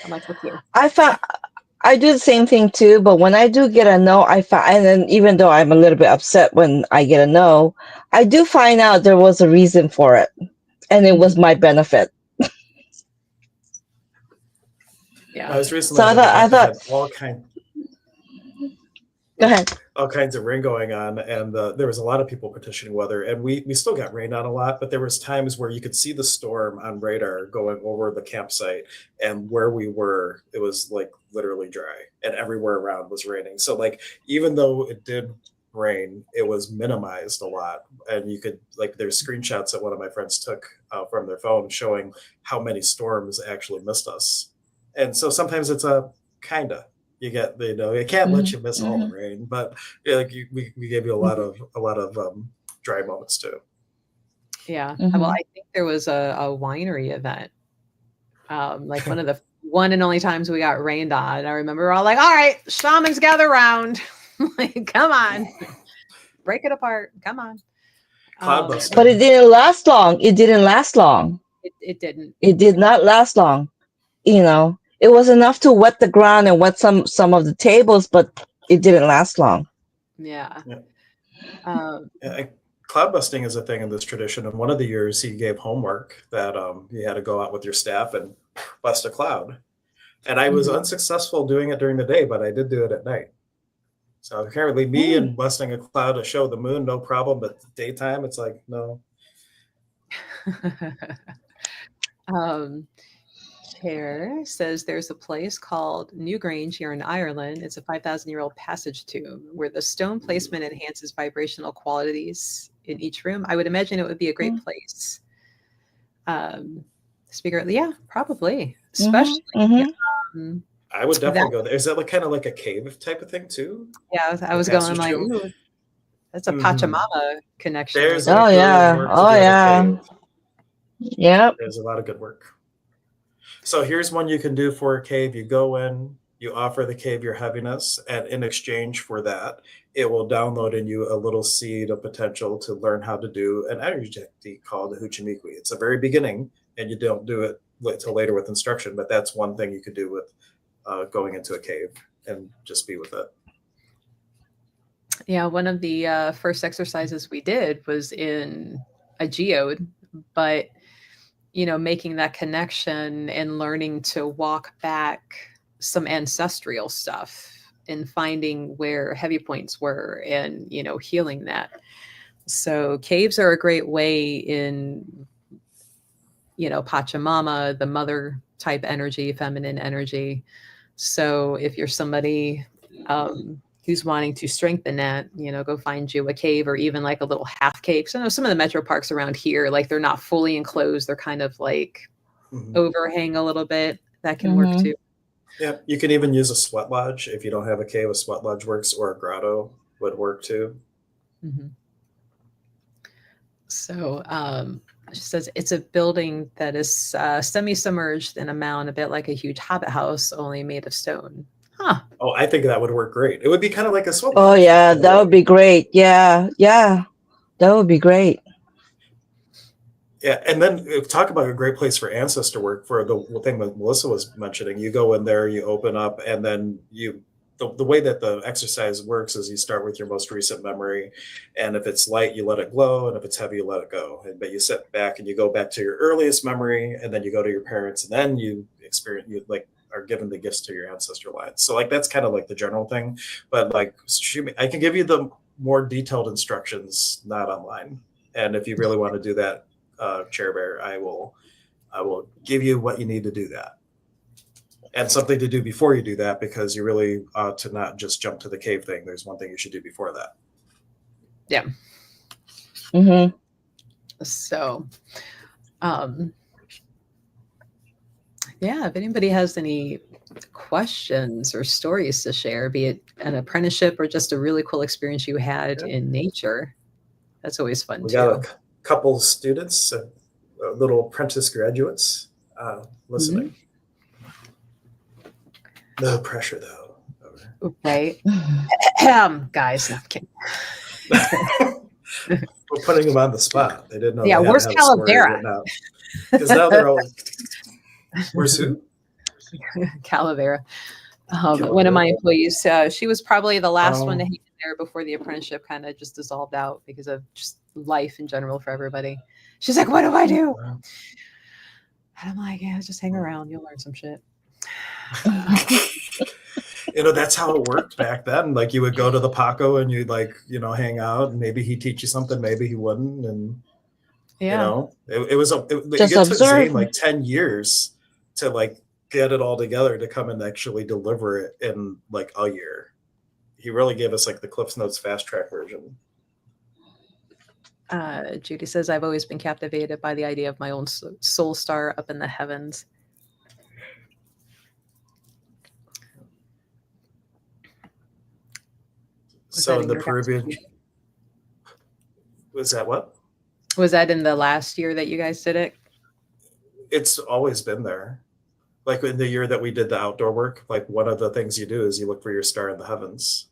I'm like with you. I do the same thing too, but when I do get a no, and then even though I'm a little bit upset when I get a no, I do find out there was a reason for it, and it was my benefit. Yeah. I was recently. So I thought all kinds. Go ahead. All kinds of rain going on, and there was a lot of people petitioning weather, and we still got rained on a lot, but there was times where you could see the storm on radar going over the campsite, and where we were, it was like literally dry, and everywhere around was raining. So like even though it did rain, it was minimized a lot, and you could like there's screenshots that one of my friends took from their phone showing how many storms actually missed us. And so sometimes it's a kinda. You get, it can't let you miss all the rain, but we gave you a lot of dry moments too. Yeah. Well, I think there was a winery event, like one and only times we got rained on. I remember we're all like, all right, shamans gather round. Like, come on, break it apart. Come on. But it didn't last long. It didn't last long. It didn't. It did not last long. It was enough to wet the ground and wet some of the tables, but it didn't last long. Yeah. Cloud busting is a thing in this tradition. And one of the years he gave homework that you had to go out with your staff and bust a cloud. And I was unsuccessful doing it during the day, but I did do it at night. So apparently me and busting a cloud to show the moon, no problem. But daytime, it's like, no. Chair says there's a place called Newgrange here in Ireland. It's a 5,000-year-old passage tomb where the stone placement enhances vibrational qualities in each room. I would imagine it would be a great place. Speaker, yeah, probably, especially. I would definitely go there. Is that like kind of like a cave type of thing too? Yeah, I was going like, ooh, that's a Pachamama connection. There's yeah. There's a lot of good work. So here's one you can do for a cave. You go in, you offer the cave your heaviness, and in exchange for that, it will download in you a little seed of potential to learn how to do an energy technique called the Huchimikwi. It's the very beginning, and you don't do it until later with instruction, but that's one thing you could do with going into a cave and just be with it. Yeah, one of the first exercises we did was in a geode, but making that connection and learning to walk back some ancestral stuff and finding where heavy points were and, healing that. So caves are a great way in, Pachamama, the mother type energy, feminine energy. So if you're somebody who's wanting to strengthen that, go find you a cave or even like a little half cave. So I know some of the metro parks around here, like they're not fully enclosed. They're kind of like overhang a little bit. That can work too. Yeah, you can even use a sweat lodge. If you don't have a cave, a sweat lodge works, or a grotto would work too. So it says it's a building that is semi-submerged in a mound, a bit like a huge hobbit house, only made of stone. Huh. Oh, I think that would work great. It would be kind of like a sweat lodge. Oh yeah, that would be great. Yeah, that would be great. Yeah, and then talk about a great place for ancestor work. For the thing that Melissa was mentioning, you go in there, you open up, and then the way that the exercise works is you start with your most recent memory, and if it's light, you let it glow, and if it's heavy, you let it go. But you sit back and you go back to your earliest memory, and then you go to your parents, and then you experience, you like are given the gifts to your ancestor line. So like that's kind of like the general thing, but like I can give you the more detailed instructions, not online. And if you really want to do that, Chair Bear, I will give you what you need to do that, and something to do before you do that, because you really ought to not just jump to the cave thing. There's one thing you should do before that. Yeah. Mm-hmm. So, yeah, if anybody has any questions or stories to share, be it an apprenticeship or just a really cool experience you had in nature, that's always fun We too. got a couple students, little apprentice graduates listening. No pressure though. Right. Guys, no, I'm kidding. We're putting them on the spot. They didn't know. Yeah, they had where's to have a story Calavera? written out. Because now they're all. Where's who? Calavera. One of my employees, she was probably the last one to hang in there before the apprenticeship kind of just dissolved out because of just life in general for everybody. She's like, what do I do? And I'm like, yeah, just hang around. You'll learn some shit. You know, that's how it worked back then. Like you would go to the Paqo and you'd like, you know, hang out, and maybe he'd teach you something, maybe he wouldn't. And, you know, it took Zane like 10 years to like get it all together to come and actually deliver it in like a year. He really gave us like the Cliff's Notes fast track version. Judy says, I've always been captivated by the idea of my own soul star up in the heavens. So the Peruvian, was that what? Was that in the last year that you guys did it? It's always been there. Like in the year that we did the outdoor work, like one of the things you do is you look for your star in the heavens.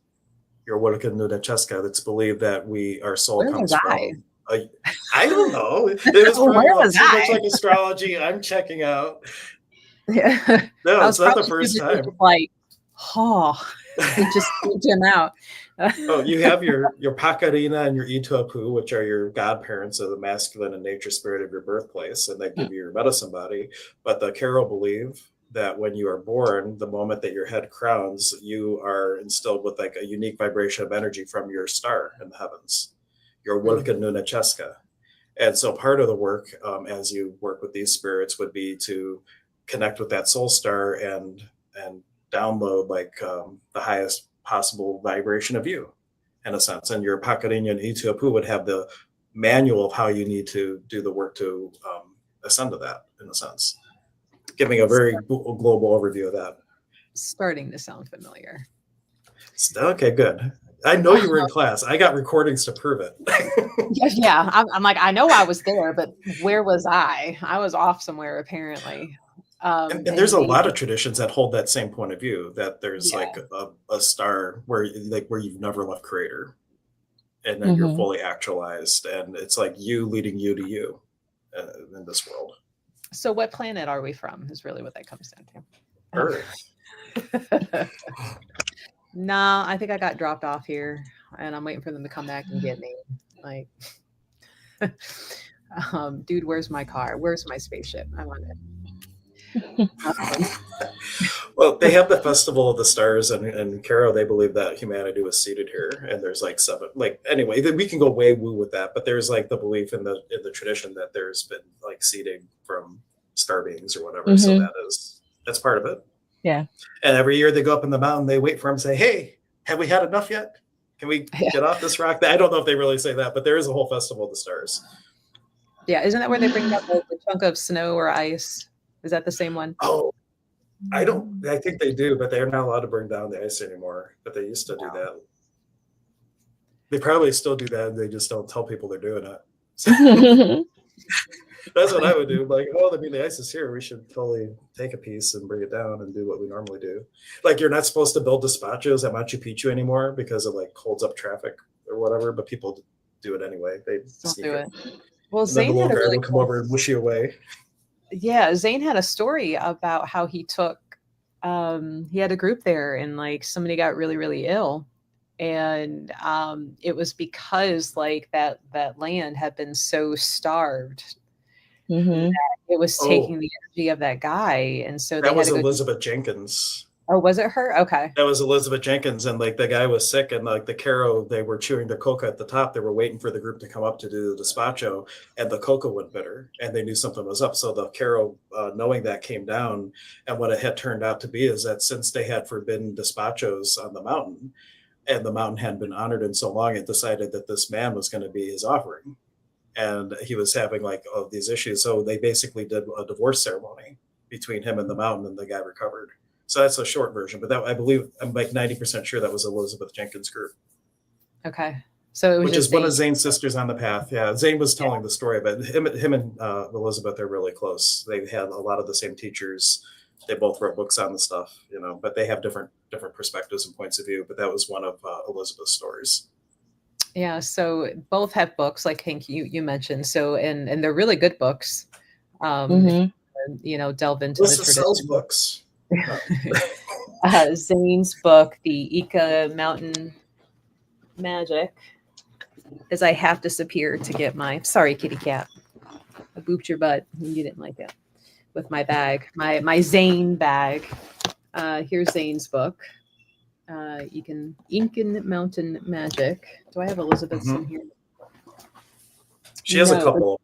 Your Wodaka Nuda Cheska. That's believed that our soul comes from. I don't know. It was probably too much like astrology. I'm checking out. Yeah. No, it's not the first time. Like, it just moved him out. Oh, you have your Paqo Kuna and your Ituapu, which are your godparents of the masculine and nature spirit of your birthplace, and they give you your medicine body. But the Karo believe that when you are born, the moment that your head crowns, you are instilled with like a unique vibration of energy from your star in the heavens, your Wodaka Nuna Cheska. And so part of the work, as you work with these spirits, would be to connect with that soul star and download like the highest possible vibration of you, in a sense. And your Paqo Kuna and Ituapu would have the manual of how you need to do the work to ascend to that, in a sense, giving a very global overview of that. Starting to sound familiar. Okay, good. I know you were in class. I got recordings to prove it. Yeah. I'm like, I know I was there, but where was I? I was off somewhere, apparently. And there's a lot of traditions that hold that same point of view, that there's like a star where you've never left creator, and then you're fully actualized, and it's like you leading you to you in this world. So what planet are we from is really what that comes down to. Earth. No, I think I got dropped off here, and I'm waiting for them to come back and get me. Like, dude, where's my car? Where's my spaceship? I want it. Well, they have the Festival of the Stars, and Caro, they believe that humanity was seated here, and there's like seven. Like anyway, we can go way woo with that, but there's like the belief in the tradition that there's been like seeding from star beings or whatever. So that's part of it. Yeah. And every year they go up in the mountain, they wait for him and say, "Hey, have we had enough yet? Can we get off this rock?" I don't know if they really say that, but there is a whole Festival of the Stars. Yeah, isn't that where they bring up the chunk of snow or ice? Is that the same one? Oh, I think they do, but they're not allowed to bring down the ice anymore. But they used to do that. They probably still do that. They just don't tell people they're doing it. So, that's what I would do. Like, the ice is here. We should totally take a piece and bring it down and do what we normally do. Like, you're not supposed to build despachos at Machu Picchu anymore because it like holds up traffic or whatever. But people do it anyway. They don't do it. Well, And then the Zane little had a guy really would come cool, over and wish you away. yeah, Zane had a story about how he took, he had a group there and like somebody got really, really ill. And it was because like that land had been so starved that Mm-hmm. it was Oh, taking the energy of that guy. And so they that had was to go, Elizabeth Jenkins. oh, was it her? Okay. That was Elizabeth Jenkins, and like the guy was sick, and like the Caro, they were chewing the coca at the top. They were waiting for the group to come up to do the despacho, and the coca went bitter, and they knew something was up. So the Caro, knowing that, came down, and what it had turned out to be is that since they had forbidden despachos on the mountain, and the mountain hadn't been honored in so long, it decided that this man was going to be his offering, and he was having like all these issues. So they basically did a divorce ceremony between him and the mountain, and the guy recovered. So that's a short version, but that I believe I'm like 90% sure that was Elizabeth Jenkins' group, Okay. So it was which just is one Zane. of Zane's sisters on the path. Yeah, Zane was telling the story, but him and Elizabeth are really close. They had a lot of the same teachers. They both wrote books on the stuff, but they have different perspectives and points of view. But that was one of Elizabeth's stories. Yeah. So both have books, like Hank, you mentioned. So, and they're really good books. If Mm-hmm. delve into the Melissa sells tradition. books. No. Zane's book, the Inka Mountain Magic, is I have disappear to get my, sorry, kitty cat. I booped your butt. You didn't like it. With my bag, my Zane bag. Here's Zane's book. Inka Mountain Magic. Do I have Elizabeth's in Mhm. here? She has a No, couple.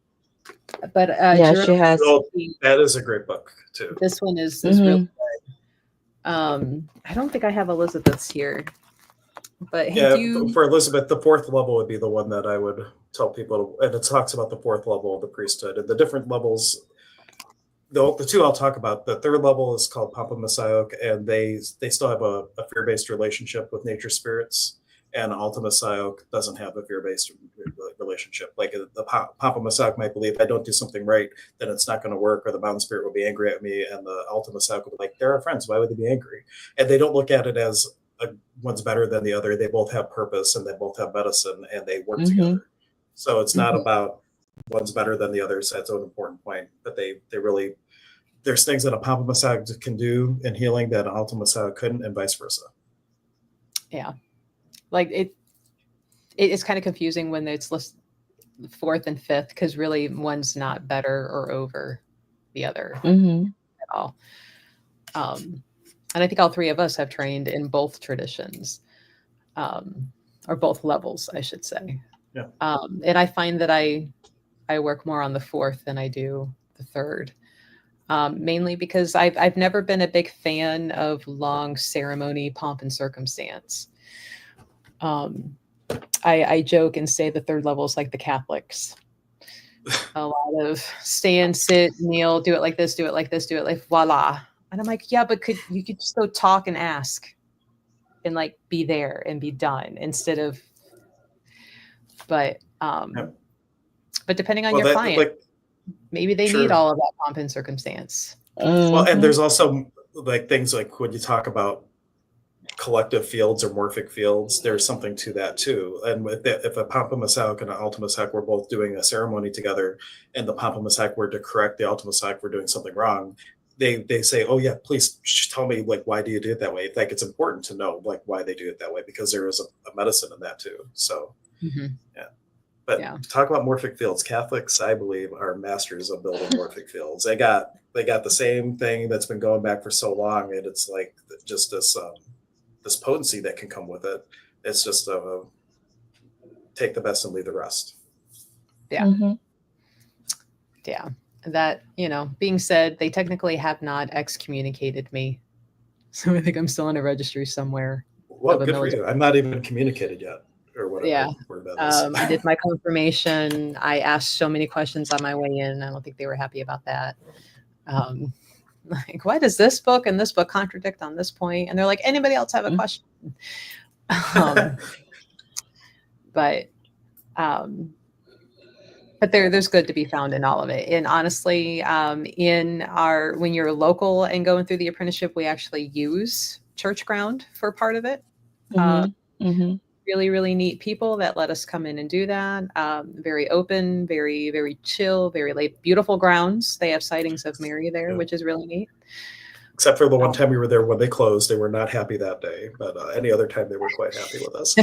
but Yeah, Jerome, she has. Oh, that is a great book too. this one is Mm-hmm. really. I don't think I have Elizabeth's here, but Hank, Yeah, you. for Elizabeth, the fourth level would be the one that I would tell people, and it talks about the fourth level of the priesthood and the different levels. The two I'll talk about. The third level is called Papa Masayok, and they still have a fear based relationship with nature spirits. And Alta Masayok doesn't have a fear based relationship. Like the Papa Masayok might believe if I don't do something right, then it's not going to work, or the mountain spirit will be angry at me. And the Alta Masayok will be like, they're our friends. Why would they be angry? And they don't look at it as one's better than the other. They both have purpose and they both have medicine and they work Mm-hmm. together. So it's not Mm-hmm. about one's better than the other. So that's an important point. But they really there's things that a Papa Massage can do in healing that an Alta Massage couldn't, and vice versa. Yeah, like it's kind of confusing when it's listed fourth and fifth because really one's not better or over the other Mm-hmm. at all. And I think all three of us have trained in both traditions, or both levels, I should say. Yeah. And I find that I work more on the fourth than I do the third. Mainly because I've never been a big fan of long ceremony, pomp, and circumstance. I joke and say the third level is like the Catholics. A lot of stand, sit, kneel, do it like this, do it like this, do it like voila. And I'm like, yeah, but you could just go talk and ask and like be there and be done instead of, but Yep. but depending on Well, your that client, like maybe they need sure. all of that pomp and circumstance. Well, and Mm-hmm. there's also like things like when you talk about collective fields or morphic fields, there's something to that too. And if a Papa Masak and an Alta Masak were both doing a ceremony together, and the Papa Masak were to correct the Alta Masak for doing something wrong, they say, "Oh yeah, please tell me like why do you do it that way?" Like it's important to know like why they do it that way because there is a medicine in that too. So Mm-hmm. yeah. But Yeah. talk about morphic fields. Catholics, I believe, are masters of building morphic fields. They got the same thing that's been going back for so long, and it's like just this potency that can come with it. It's just take the best and leave the rest. Yeah. Mm-hmm. Yeah. That, being said, they technically have not excommunicated me. So I think I'm still in a registry somewhere. Well, Of a good for military. you. I'm not even communicated yet, or whatever Yeah. word that is. I did my confirmation. I asked so many questions on my way in. I don't think they were happy about that. Like, why does this book and this book contradict on this point? And they're like, anybody else have a question? But there's good to be found in all of it. And honestly, when you're local and going through the apprenticeship, we actually use church ground for part of it. Mm-hmm. Mm-hmm. really, really neat people that let us come in and do that. Very open, very, very chill, very late, beautiful grounds. They have sightings of Mary there, Yeah. which is really neat. Except for the one time we were there when they closed, they were not happy that day. But any other time, they were quite happy with us.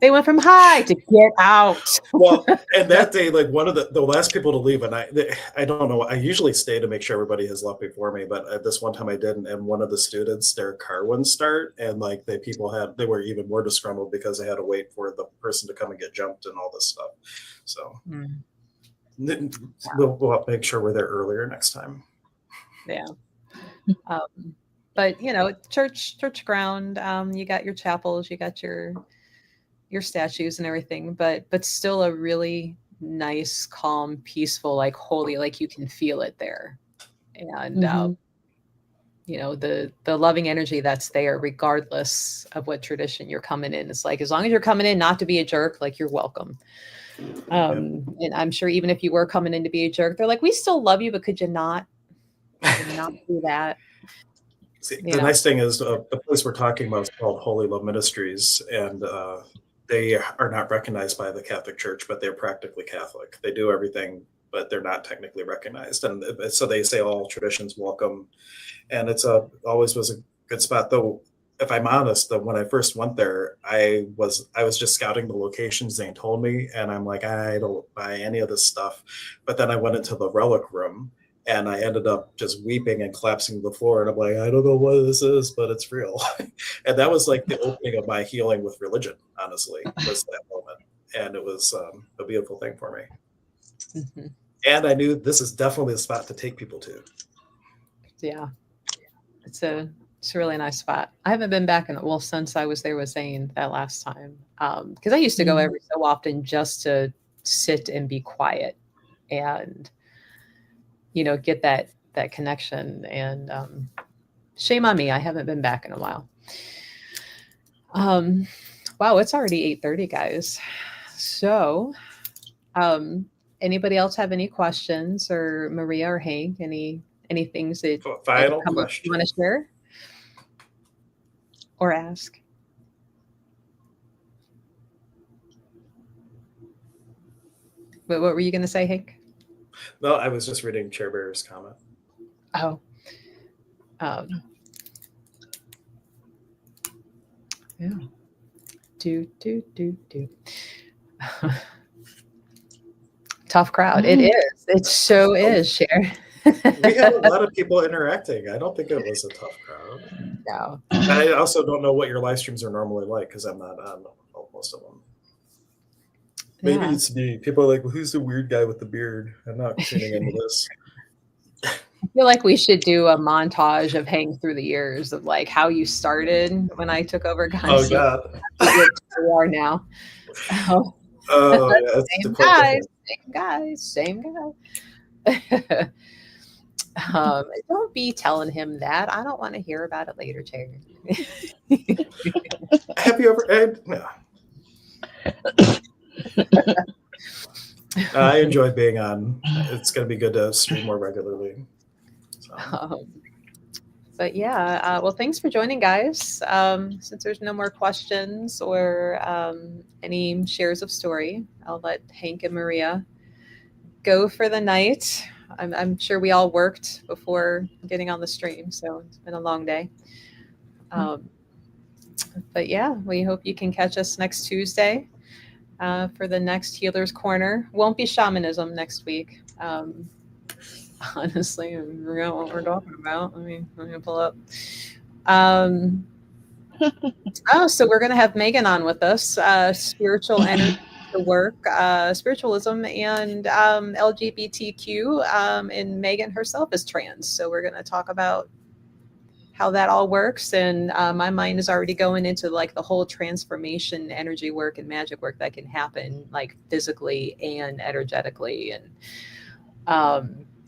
They went from hi to get out. Well, and that day, like one of the last people to leave, and I don't know. I usually stay to make sure everybody has left before me, but this one time I didn't. And one of the students, their car wouldn't start, and like they were even more disgruntled because they had to wait for the person to come and get jumped and all this stuff. So we'll make sure we're there earlier next time. Yeah. But church ground. You got your chapels, you got your statues and everything, but still a really nice, calm, peaceful, like holy, like you can feel it there. And the loving energy that's there regardless of what tradition you're coming in. It's like, as long as you're coming in not to be a jerk, like you're welcome. And I'm sure even if you were coming in to be a jerk, they're like, we still love you, but could you not do that? See, the nice thing is the place we're talking about is called Holy Love Ministries, and they are not recognized by the Catholic Church, but they're practically Catholic. They do everything, but they're not technically recognized. And so they say all traditions welcome. And it's always was a good spot. Though, if I'm honest, when I first went there, I was just scouting the locations Zane told me, and I'm like, I don't buy any of this stuff. But then I went into the relic room, and I ended up just weeping and collapsing to the floor. And I'm like, I don't know what this is, but it's real. And that was like the opening of my healing with religion, honestly, was that moment. And it was a beautiful thing for me. Mm-hmm. And I knew this is definitely the spot to take people to. Yeah. It's a really nice spot. I haven't been back since I was there with Zane that last time. Because I used to go every so often just to sit and be quiet and get that connection. And shame on me, I haven't been back in a while. Wow, it's already 8:30, guys. So anybody else have any questions, or Maria or Hank, any things that final question you want to share or ask? But what were you going to say, Hank? No, I was just reading Chair Bearer's comment. Oh. Yeah. Do. Tough crowd. It is. It so is, Cher. We had a lot of people interacting. I don't think it was a tough crowd. No. I also don't know what your live streams are normally like, because I'm not on most of them. Maybe it's me. People are like, well, who's the weird guy with the beard? I'm not tuning into this. I feel like we should do a montage of Hank through the years of like how you started when I took over Gun. Oh, God. You are now. Yeah, same guy. Don't be telling him that. I don't want to hear about it later, Terry. Have you ever? No. I enjoy being on. It's going to be good to stream more regularly. So. But yeah, well, thanks for joining, guys. Since there's no more questions or any shares of story, I'll let Hank and Maria go for the night. I'm sure we all worked before getting on the stream, so it's been a long day. But yeah, we hope you can catch us next Tuesday for the next Healer's Corner. Won't be shamanism next week. Honestly, I forgot what we're talking about. Let me pull up. So we're going to have Megan on with us, spiritual energy to work, spiritualism, and LGBTQ, and Megan herself is trans. So we're going to talk about how that all works. And my mind is already going into like the whole transformation, energy work and magic work that can happen like physically and energetically. And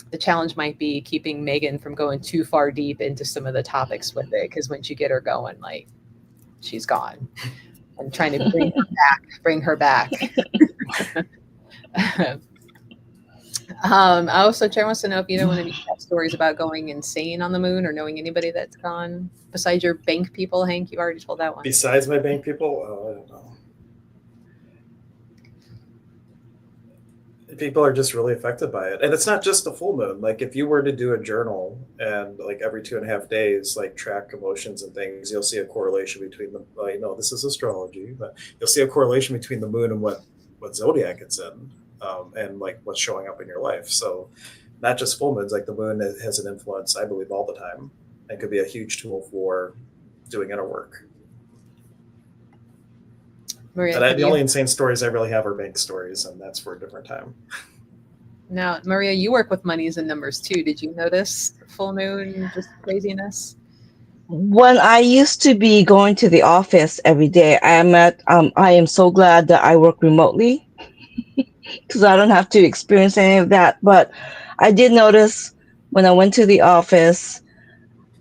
the challenge might be keeping Megan from going too far deep into some of the topics with it, because once you get her going, like, she's gone. I'm trying to bring her back. Also, Chair wants to know if you know any stories about going insane on the moon or knowing anybody that's gone besides your bank people. Hank, you already told that one. Besides my bank people, I don't know. People are just really affected by it, and it's not just the full moon. Like if you were to do a journal and like every 2.5 days, like track emotions and things, you'll see a correlation between them. This is astrology, but you'll see a correlation between the moon and what zodiac it's in, and like what's showing up in your life. So not just full moons, like the moon has an influence, I believe, all the time, and could be a huge tool for doing inner work. Maria, The only insane stories I really have are bank stories, and that's for a different time. Now, Maria, you work with monies and numbers too. Did you notice full moon, just craziness? When I used to be going to the office every day, I am so glad that I work remotely because I don't have to experience any of that. But I did notice when I went to the office,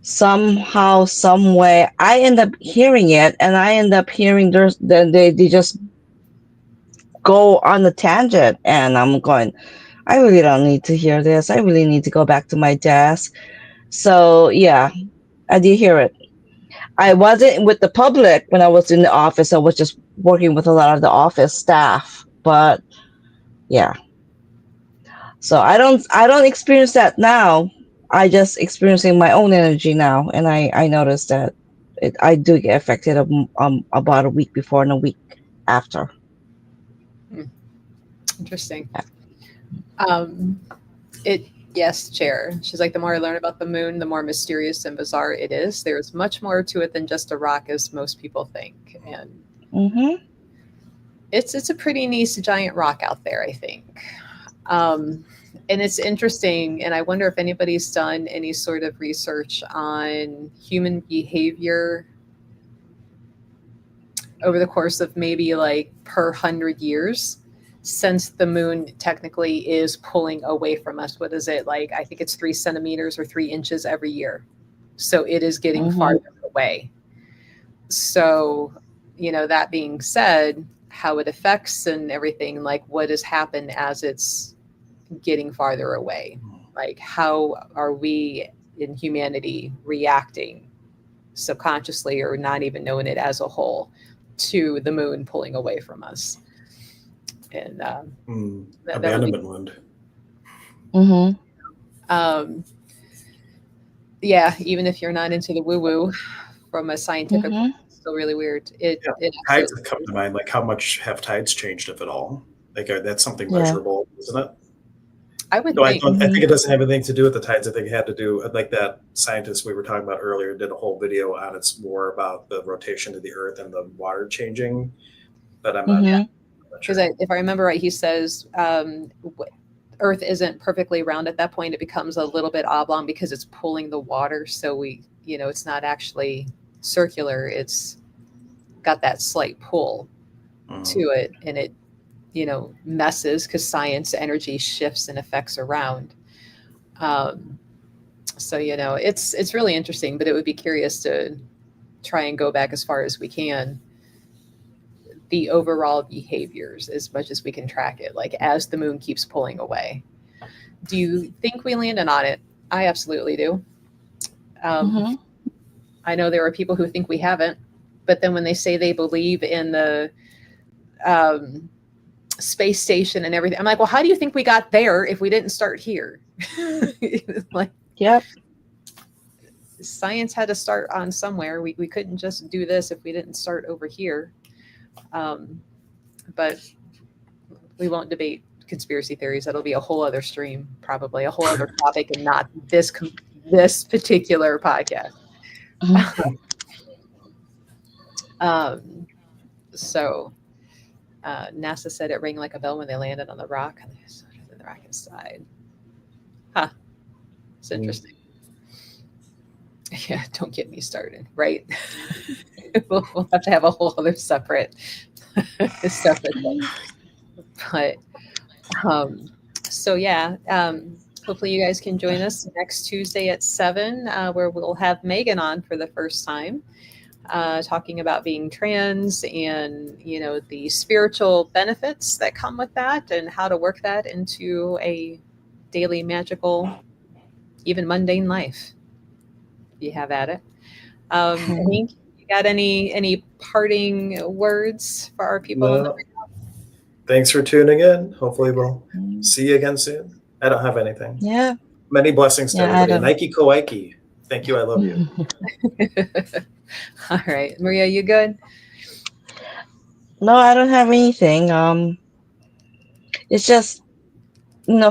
somehow, some way, I end up hearing it, and I end up hearing they just go on the tangent, and I'm going, I really don't need to hear this. I really need to go back to my desk. So yeah, I did hear it. I wasn't with the public when I was in the office. I was just working with a lot of the office staff. But yeah. So I don't experience that now. I just experiencing my own energy now, and I noticed that I do get affected about a week before and a week after. Interesting. Yes, Chair. She's like, the more I learn about the moon, the more mysterious and bizarre it is. There's much more to it than just a rock, as most people think. And it's a pretty nice giant rock out there, I think. And it's interesting, and I wonder if anybody's done any sort of research on human behavior over the course of maybe like per 100 years, since the moon technically is pulling away from us. What is it like? I think it's 3 centimeters or 3 inches every year. So it is getting farther away. So, that being said, how it affects and everything, like what has happened as it's getting farther away? Like how are we in humanity reacting subconsciously or not even knowing it as a whole to the moon pulling away from us? And abandonment wound. Yeah, even if you're not into the woo-woo from a scientific point, it's still really weird. Tides have come to mind. Like how much have tides changed, if at all? Like that's something measurable, isn't it? I would think. I think it doesn't have anything to do with the tides. I think it had to do, like that scientist we were talking about earlier did a whole video on it's more about the rotation of the Earth and the water changing. But I'm not because if I remember right, he says Earth isn't perfectly round at that point. It becomes a little bit oblong because it's pulling the water. So it's not actually circular. It's got that slight pull to it, and it messes because science energy shifts and affects around. So it's really interesting, but it would be curious to try and go back as far as we can, the overall behaviors as much as we can track it, like as the moon keeps pulling away. Do you think we landed on it? I absolutely do. I know there are people who think we haven't, but then when they say they believe in the space station and everything, I'm like, well, how do you think we got there if we didn't start here? Like, yep. Science had to start on somewhere. We couldn't just do this if we didn't start over here. But we won't debate conspiracy theories. That'll be a whole other stream, probably a whole other topic, and not this particular podcast. So NASA said it rang like a bell when they landed on the rock, and the rock inside. Huh. It's interesting. Yeah, don't get me started, right? We'll have to have a whole other separate thing. But so yeah, hopefully you guys can join us next Tuesday at 7, where we'll have Megan on for the first time, talking about being trans and the spiritual benefits that come with that and how to work that into a daily magical, even mundane life. You have at it. Hank, you got any parting words for our people? No. Thanks for tuning in. Hopefully we'll see you again soon. I don't have anything. Yeah. Many blessings to Yeah, I everybody. don't. Nike Koike. Thank you. I love you. All right, Maria, you good? No, I don't have anything. It's just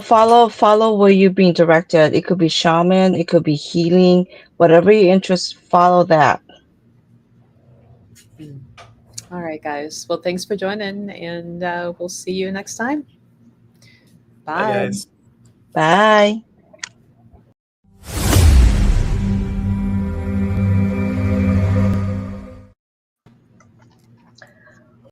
follow where you're being directed. It could be shaman, it could be healing, whatever your interest, follow that. All right, guys. Well, thanks for joining, and we'll see you next time. Bye, Bye. guys. Bye.